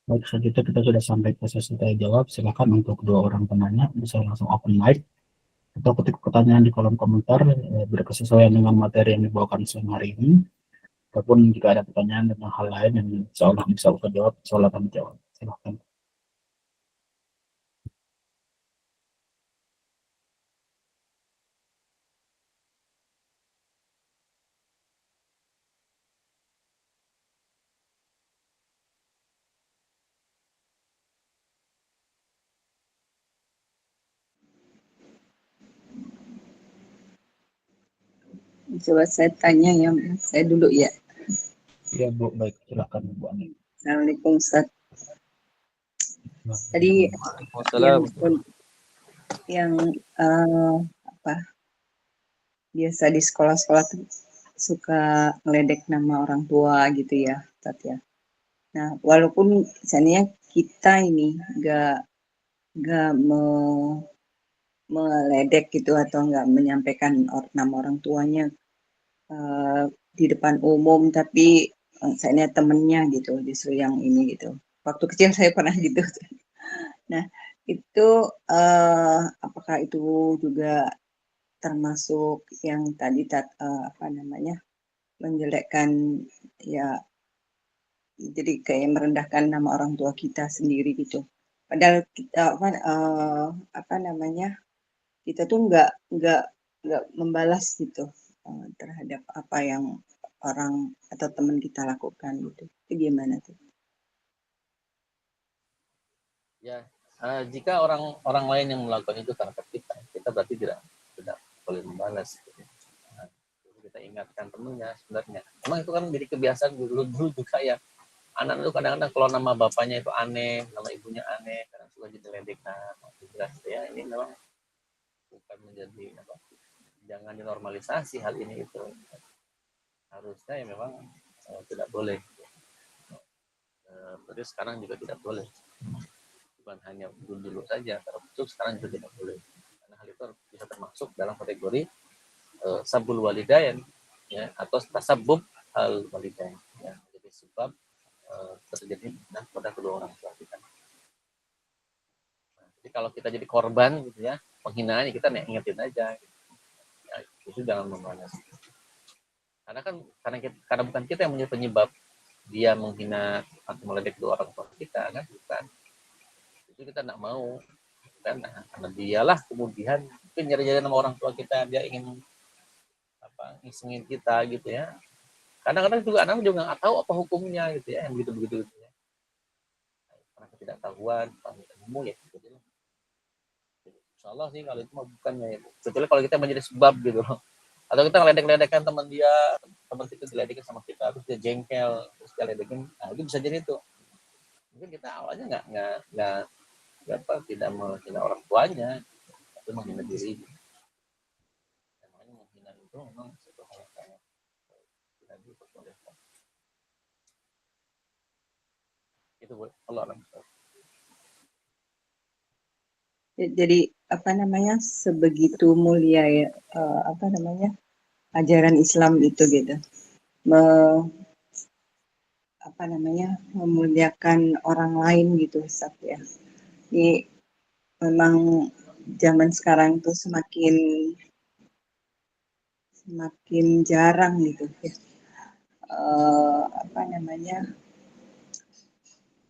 Baik, selanjutnya kita sudah sampai ke sesi tanya jawab. Silakan untuk kedua orang penanya bisa langsung open mic atau ketik pertanyaan di kolom komentar berkesesuaian dengan materi yang dibawakan siang hari ini. Ataupun jika ada pertanyaan tentang hal lain yang insya Allah bisa Ustadz jawab, insya Allah akan dijawab. Silakan. Coba saya tanya ya, saya dulu ya. Ya Bu, baik, silakan Bu Ani. Assalamualaikum Ustaz. Tadi yang biasa di sekolah-sekolah tuh suka ngeledek nama orang tua gitu ya, Ustaz ya. Nah, walaupun misalnya kita ini nggak meledek gitu atau nggak menyampaikan nama orang tuanya di depan umum, tapi misalnya temennya gitu justru yang ini gitu. Waktu kecil saya pernah gitu. Nah, itu apakah itu juga termasuk yang tadi menjelekkan, ya, jadi kayak merendahkan nama orang tua kita sendiri gitu. Padahal kita kita tuh nggak membalas gitu terhadap apa yang orang atau teman kita lakukan gitu. Itu gimana tuh? Ya, jika orang lain yang melakukan itu terhadap kita berarti tidak boleh membalas. Nah, kita ingatkan temennya sebenarnya. Emang itu kan jadi kebiasaan dulu juga ya. Anak itu kadang-kadang kalau nama bapaknya itu aneh, nama ibunya aneh, kadang suka jadi ledekan. Jelas ya, ini memang bukan menjadi jangan dinormalisasi hal ini itu. Harusnya ya memang tidak boleh. Terus sekarang juga tidak boleh. Bukan hanya dulu saja, termasuk sekarang juga tidak boleh. Karena hal itu bisa termasuk dalam kategori sabul walidain, ya, atau tasabbub al walidain, ya. Jadi sebab terjadi pada kedua orang tua kita. Nah, jadi kalau kita jadi korban gitu ya, penghinaan, kita ingetin aja. Gitu. Ya, itu jangan membalas. Karena bukan kita yang menjadi penyebab dia menghina atau meledek kedua orang tua kita, kan bukan. Itu kita tidak mau, kan? Nah, karena dialah kemudian mungkin nyari-nyari nama orang tua kita, dia ingin ngisengin kita gitu ya. Kadang-kadang juga anak juga nggak tahu apa hukumnya gitu ya, yang begitu gitu ya. Karena ketidaktahuan, ilmu ya gitu. Insya Allah sih kalau itu mah bukannya ya. Kecuali kalau kita menjadi sebab gitu loh. Atau kita ngeledek-ledekkan teman kita diledekin sama kita, terus dia jengkel, terus dia ledekin, nah itu bisa jadi itu. Mungkin kita awalnya tidak menghina orang tuanya, tapi menghina diri. Namanya memang satu hal yang sangat tidak diperbolehkan. Itu Allah alam. Jadi apa namanya, sebegitu mulia ya, apa namanya, ajaran Islam itu gitu, apa namanya, memuliakan orang lain gitu Ustaz ya. Ini memang zaman sekarang tuh semakin jarang gitu ya. Apa namanya,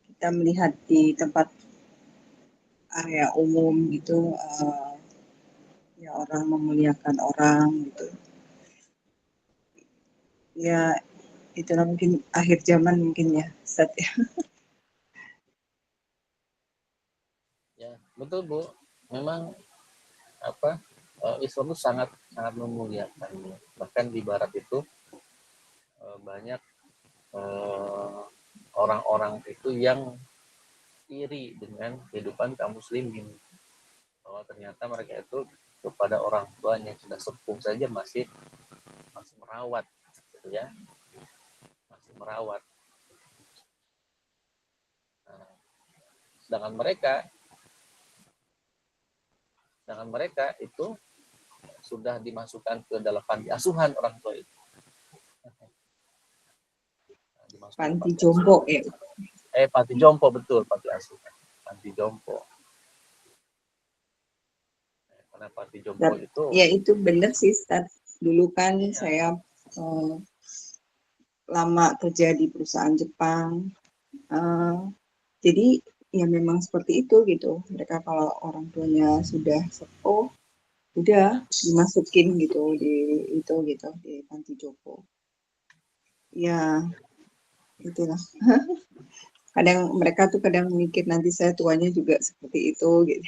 kita melihat di tempat area umum gitu, ya orang memuliakan orang gitu. Ya itulah mungkin akhir zaman mungkin ya Ustaz ya. Ya, betul Bu. Memang apa Islam itu sangat sangat memuliakan. Bahkan di Barat itu banyak orang-orang itu yang iri dengan kehidupan kaum muslimin, bahwa ternyata mereka itu kepada orang tua yang sudah sepuh saja masih merawat, gitu ya, masih merawat. Nah, sedangkan mereka itu sudah dimasukkan ke dalam panti asuhan orang tua itu. Panti jompo ya. Panti jompo, betul, panti asuhan, panti jompo. Karena panti jompo itu ya itu benar sih Ustaz. Dulu kan ya, saya lama kerja di perusahaan Jepang, jadi ya memang seperti itu gitu. Mereka kalau orang tuanya sudah sepuh, udah dimasukin gitu di itu gitu di panti jompo. Ya itulah. Kadang mereka tuh kadang mikir nanti saya tuanya juga seperti itu gitu.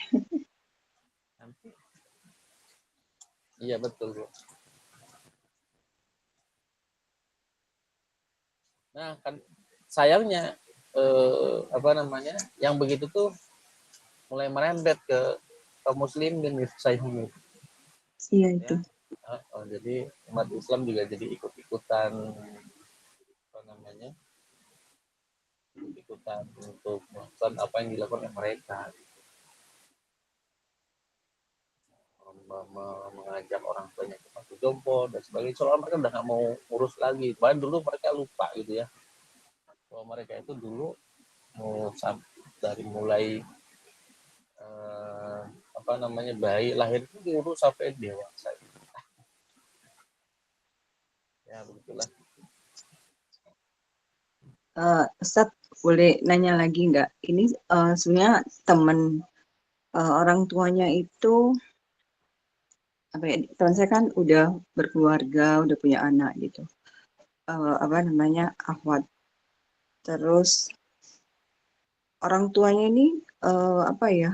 iya betul Bu. Nah kan sayangnya apa namanya, yang begitu tuh mulai merembet ke kaum muslimin gitu sayangnya. Iya itu. Ya. Jadi umat Islam juga jadi ikut-ikutan apa namanya, ikut-ikutan untuk melakukan apa yang dilakukan oleh mereka. Mengajak orang tuanya ke panti jompo dan sebagainya, soalnya mereka udah nggak mau urus lagi. Bahkan dulu mereka lupa gitu ya, bahwa mereka itu dulu mau dari mulai apa namanya, bayi lahir itu diurus sampai dewasa. Ya begitulah. Ustaz boleh nanya lagi nggak? Ini sebenarnya teman orang tuanya itu apa ya? Teman saya kan udah berkeluarga, udah punya anak gitu. Apa namanya, akhwat. Terus orang tuanya ini apa ya?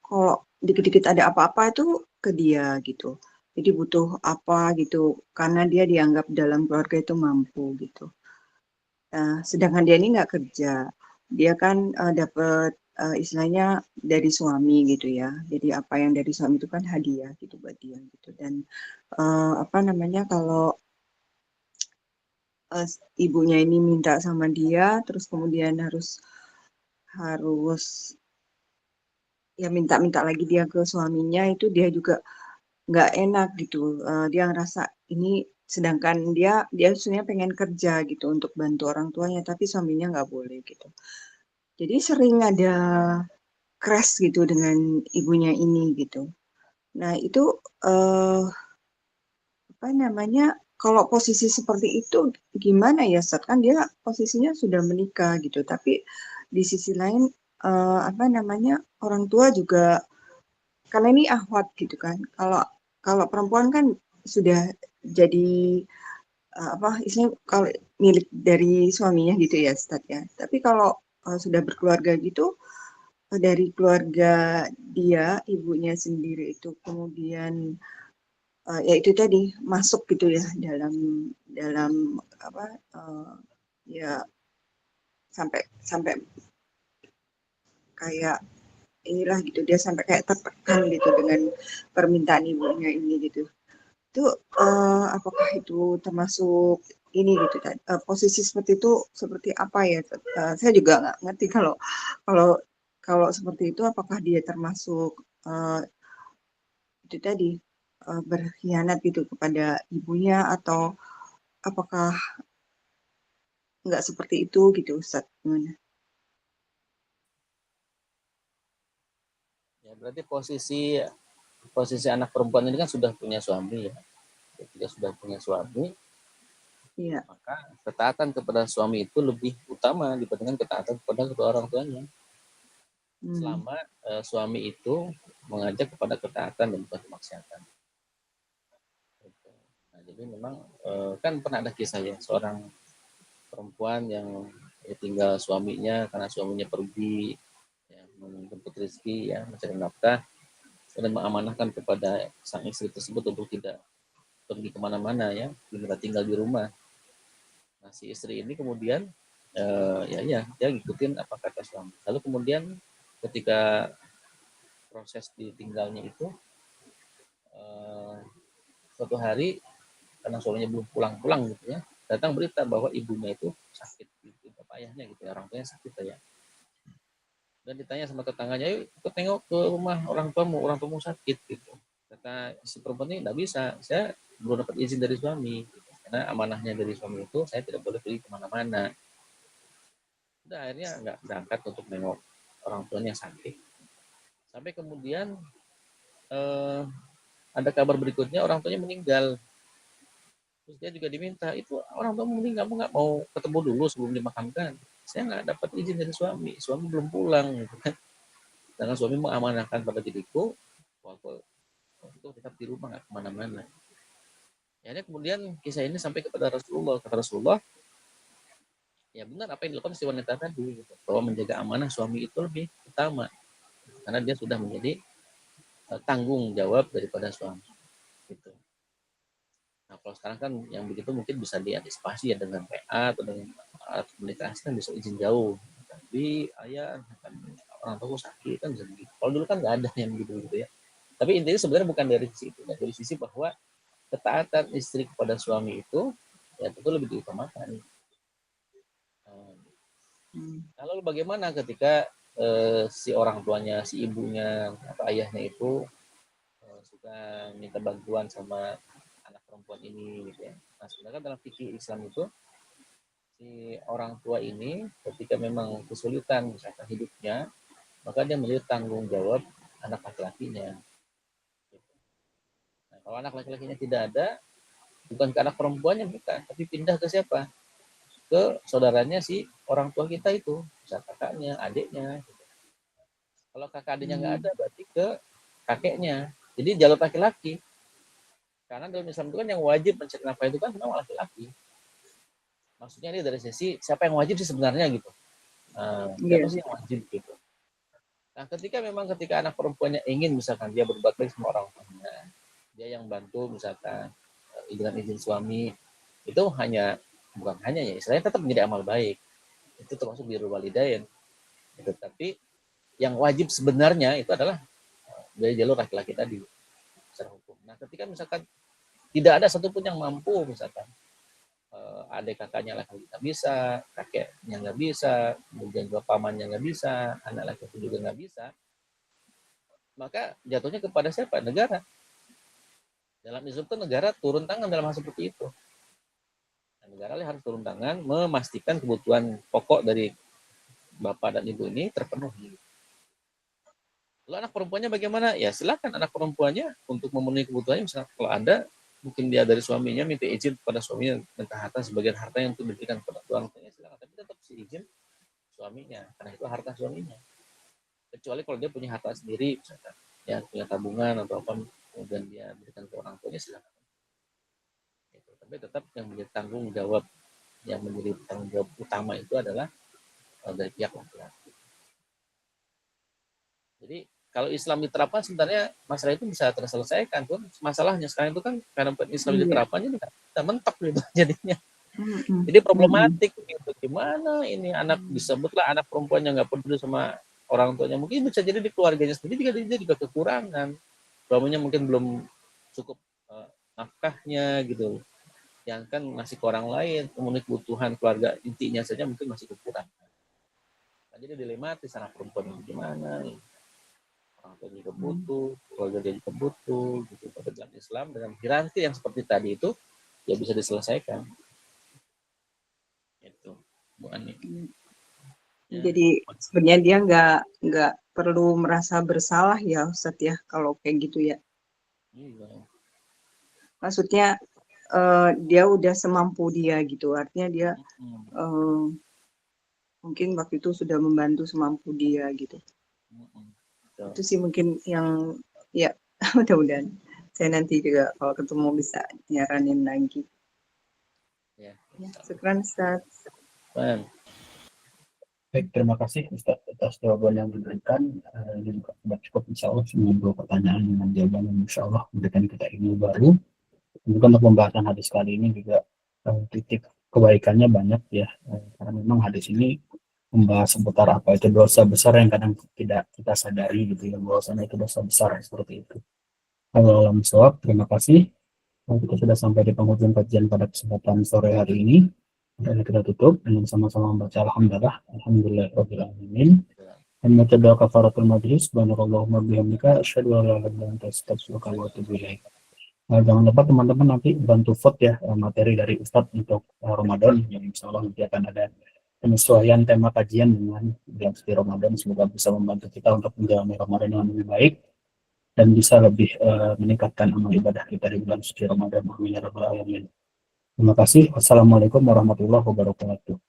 Kalau dikit-dikit ada apa-apa itu ke dia gitu. Jadi butuh apa gitu, karena dia dianggap dalam keluarga itu mampu gitu. Nah, sedangkan dia ini nggak kerja, dia kan dapat istilahnya dari suami gitu ya. Jadi apa yang dari suami itu kan hadiah gitu buat dia gitu. Dan apa namanya, kalau ibunya ini minta sama dia, terus kemudian harus ya minta-minta lagi dia ke suaminya, itu dia juga nggak enak gitu. Dia ngerasa ini, sedangkan dia sebenarnya pengen kerja gitu untuk bantu orang tuanya, tapi suaminya nggak boleh gitu. Jadi sering ada crash gitu dengan ibunya ini gitu. Nah itu eh, apa namanya, kalau posisi seperti itu gimana ya Ustaz? Kan dia posisinya sudah menikah gitu, tapi di sisi lain apa namanya, orang tua juga, karena ini ahwat gitu kan. Kalau kalau perempuan kan sudah jadi apa istilahnya, kalau milik dari suaminya gitu ya Ustaz ya. Tapi kalau sudah berkeluarga gitu, dari keluarga dia, ibunya sendiri itu kemudian ya itu tadi masuk gitu ya dalam dalam apa ya sampai sampai kayak inilah gitu, dia sampai kayak tertekan gitu dengan permintaan ibunya ini gitu. itu apakah itu termasuk ini gitu kan? Posisi seperti itu seperti apa ya? Saya juga nggak ngerti kalau kalau seperti itu apakah dia termasuk itu tadi berkhianat gitu kepada ibunya atau apakah nggak seperti itu gitu Ustaz? Gimana? Ya, berarti posisi posisi anak perempuan ini kan sudah punya suami ya. Ketika sudah punya suami, Iya. maka ketaatan kepada suami itu lebih utama dibandingkan ketaatan kepada kedua orang tuanya. Hmm. Selama suami itu mengajak kepada ketaatan dan bukan kemaksiatan. Gitu. Nah, jadi memang kan pernah ada kisah ya seorang perempuan yang tinggal suaminya karena suaminya pergi ya, menjemput rezeki ya mencari nafkah dan mengamanahkan kepada sang istri tersebut untuk tidak pergi kemana-mana ya, diminta tinggal di rumah. Nah, si istri ini kemudian ya dia ngikutin apa kata suami. Lalu kemudian ketika proses ditinggalnya itu suatu hari karena suaminya belum pulang-pulang gitu ya, datang berita bahwa ibunya itu sakit gitu, apa ayahnya gitu ya, orang tuanya sakit ya. Dan ditanya sama tetangganya, yuk ikut tengok ke rumah orang tuamu sakit gitu. Kata si perempuan ini nggak bisa, saya belum dapat izin dari suami gitu. Karena amanahnya dari suami itu saya tidak boleh pergi kemana-mana. Udah akhirnya nggak berangkat untuk nengok orang tuanya yang sakit. Sampai kemudian eh, ada kabar berikutnya orang tuanya meninggal. Terus dia juga diminta, itu orang tua meninggal, kamu nggak mau ketemu dulu sebelum dimakamkan? Saya nggak dapat izin dari suami belum pulang gitu kan. Sedangkan suami mengamanahkan pada diriku, waktu itu tetap di rumah nggak kemana-mana. Ya, kemudian kisah ini sampai kepada Rasulullah. Kata Rasulullah, ya benar apa yang dilakukan si wanita tadi, gitu. Bahwa menjaga amanah suami itu lebih utama. Karena dia sudah menjadi tanggung jawab daripada suami. Gitu. Nah, kalau sekarang kan yang begitu mungkin bisa diantisipasi ya dengan PA atau dengan alat komunikasi kan bisa izin jauh. Tapi ayah kan orang tua sakit kan bisa begitu. Kalau dulu kan nggak ada yang begitu-begitu ya. Tapi intinya sebenarnya bukan dari sisi itu, dari sisi bahwa ketaatan istri kepada suami itu ya tentu lebih diutamakan. Lalu bagaimana ketika si orang tuanya, si ibunya atau ayahnya itu suka minta bantuan sama anak perempuan ini gitu ya. Nah, sebenarnya dalam fikih Islam itu si orang tua ini ketika memang kesulitan misalkan hidupnya, maka dia melihat tanggung jawab anak laki-lakinya. Nah, kalau anak laki-lakinya tidak ada, bukan ke anak perempuannya, bukan, tapi pindah ke siapa? Ke saudaranya si orang tua kita itu, bisa kakaknya, adiknya. Kalau kakak adiknya nggak ada, berarti ke kakeknya. Jadi jalur laki-laki. Karena dalam Islam itu kan yang wajib mencari nafkah itu kan memang laki-laki. Maksudnya ini dari sisi siapa yang wajib sih sebenarnya gitu. Siapa sih yang wajib gitu. Nah, ketika anak perempuannya ingin misalkan dia berbuat baik sama orang tuanya, dia yang bantu misalkan dengan izin suami, itu bukan hanya ya, istilahnya tetap menjadi amal baik. Itu termasuk birrul walidain. Tetapi yang wajib sebenarnya itu adalah dari jalur laki-laki tadi secara hukum. Nah, ketika misalkan tidak ada satupun yang mampu misalkan adik kakaknya laki-laki nggak bisa, kakeknya nggak bisa, kemudian juga pamannya nggak bisa, anak laki-laki juga nggak bisa, maka jatuhnya kepada siapa? Negara. Dalam Islam itu negara turun tangan dalam hal seperti itu. Nah, negara harus turun tangan memastikan kebutuhan pokok dari bapak dan ibu ini terpenuhi. Lalu anak perempuannya bagaimana? Ya silakan anak perempuannya untuk memenuhi kebutuhannya. Misalnya kalau ada mungkin dia dari suaminya minta izin kepada suaminya tentang harta sebagian harta yang untuk diberikan kepada orang tuanya, silakan. Tapi tetap si izin suaminya karena itu harta suaminya. Kecuali kalau dia punya harta sendiri, misalkan ya punya tabungan atau apa, kemudian dia berikan ke orang tuanya, silakan. Gitu. Tapi tetap yang menjadi tanggung jawab utama itu adalah dari pihak laki-laki. Jadi kalau Islam diterapkan sebenarnya masalah itu bisa terselesaikan tuh. Masalahnya sekarang itu kan karena Islam diterapkan jadi kita mentok gitu jadinya. Jadi problematik gitu. Gimana ini anak disebutlah anak perempuannya nggak peduli sama orang tuanya, mungkin bisa jadi di keluarganya sendiri dia juga kekurangan. Suaminya mungkin belum cukup nafkahnya gitu. Yang kan ngasih ke orang lain, memenuhi kebutuhan keluarga intinya saja mungkin masih kekurangan. Nah, jadi dilematis anak perempuan ini gimana nih. Orang tua juga butuh, keluarga dia juga butuh, gitu. Pada dalam Islam dengan hierarki yang seperti tadi itu ya bisa diselesaikan. Itu, Bu Ani. Ya. Jadi sebenarnya dia nggak perlu merasa bersalah ya Ustadz ya kalau kayak gitu ya. Iya. Maksudnya dia udah semampu dia gitu. Artinya dia mungkin waktu itu sudah membantu semampu dia gitu. Itu sih mungkin yang ya mudah-mudahan saya nanti juga kalau ketemu bisa nyaranin lagi. Ya, syukran Ustadz. Baik, terima kasih Ustaz atas jawaban yang diberikan. Ini juga sudah cukup, insya Allah, 9 pertanyaan dengan jawaban yang insya Allah memberikan kita ilmu baru. Juga untuk pembahasan hadis kali ini juga titik kebaikannya banyak ya, karena memang hadis ini membahas seputar apa itu dosa besar yang kadang tidak kita sadari gitu ya, bahwasanya itu dosa besar seperti itu. Alam shawab, terima kasih. Kita sudah sampai di penghujung kajian pada kesempatan sore hari ini. Dan kita tutup dengan sama-sama membaca alhamdulillahirrahmanirrahim. Dan baca doa kafaratul majlis. Subhanallahumma bihamdika asyhadu an la ilaha illa anta astaghfiruka wa atubu ilaik. Jangan lupa teman-teman nanti bantu vote ya materi dari Ustadz untuk Ramadan yang insya Allah nanti akan ada penyesuaian tema kajian dengan bulan suci Ramadan. Semoga bisa membantu kita untuk menjalani Ramadan dengan lebih baik dan bisa lebih meningkatkan amal ibadah kita di bulan suci Ramadan. Amin ya rabbal alamin. Terima kasih. Wassalamualaikum warahmatullahi wabarakatuh.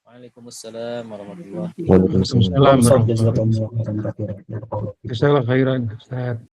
Waalaikumsalam warahmatullahi Waalaikumsalam warahmatullahi wabarakatuh. Jazakallahu khairan. Jazakallahu khairan, Ustaz.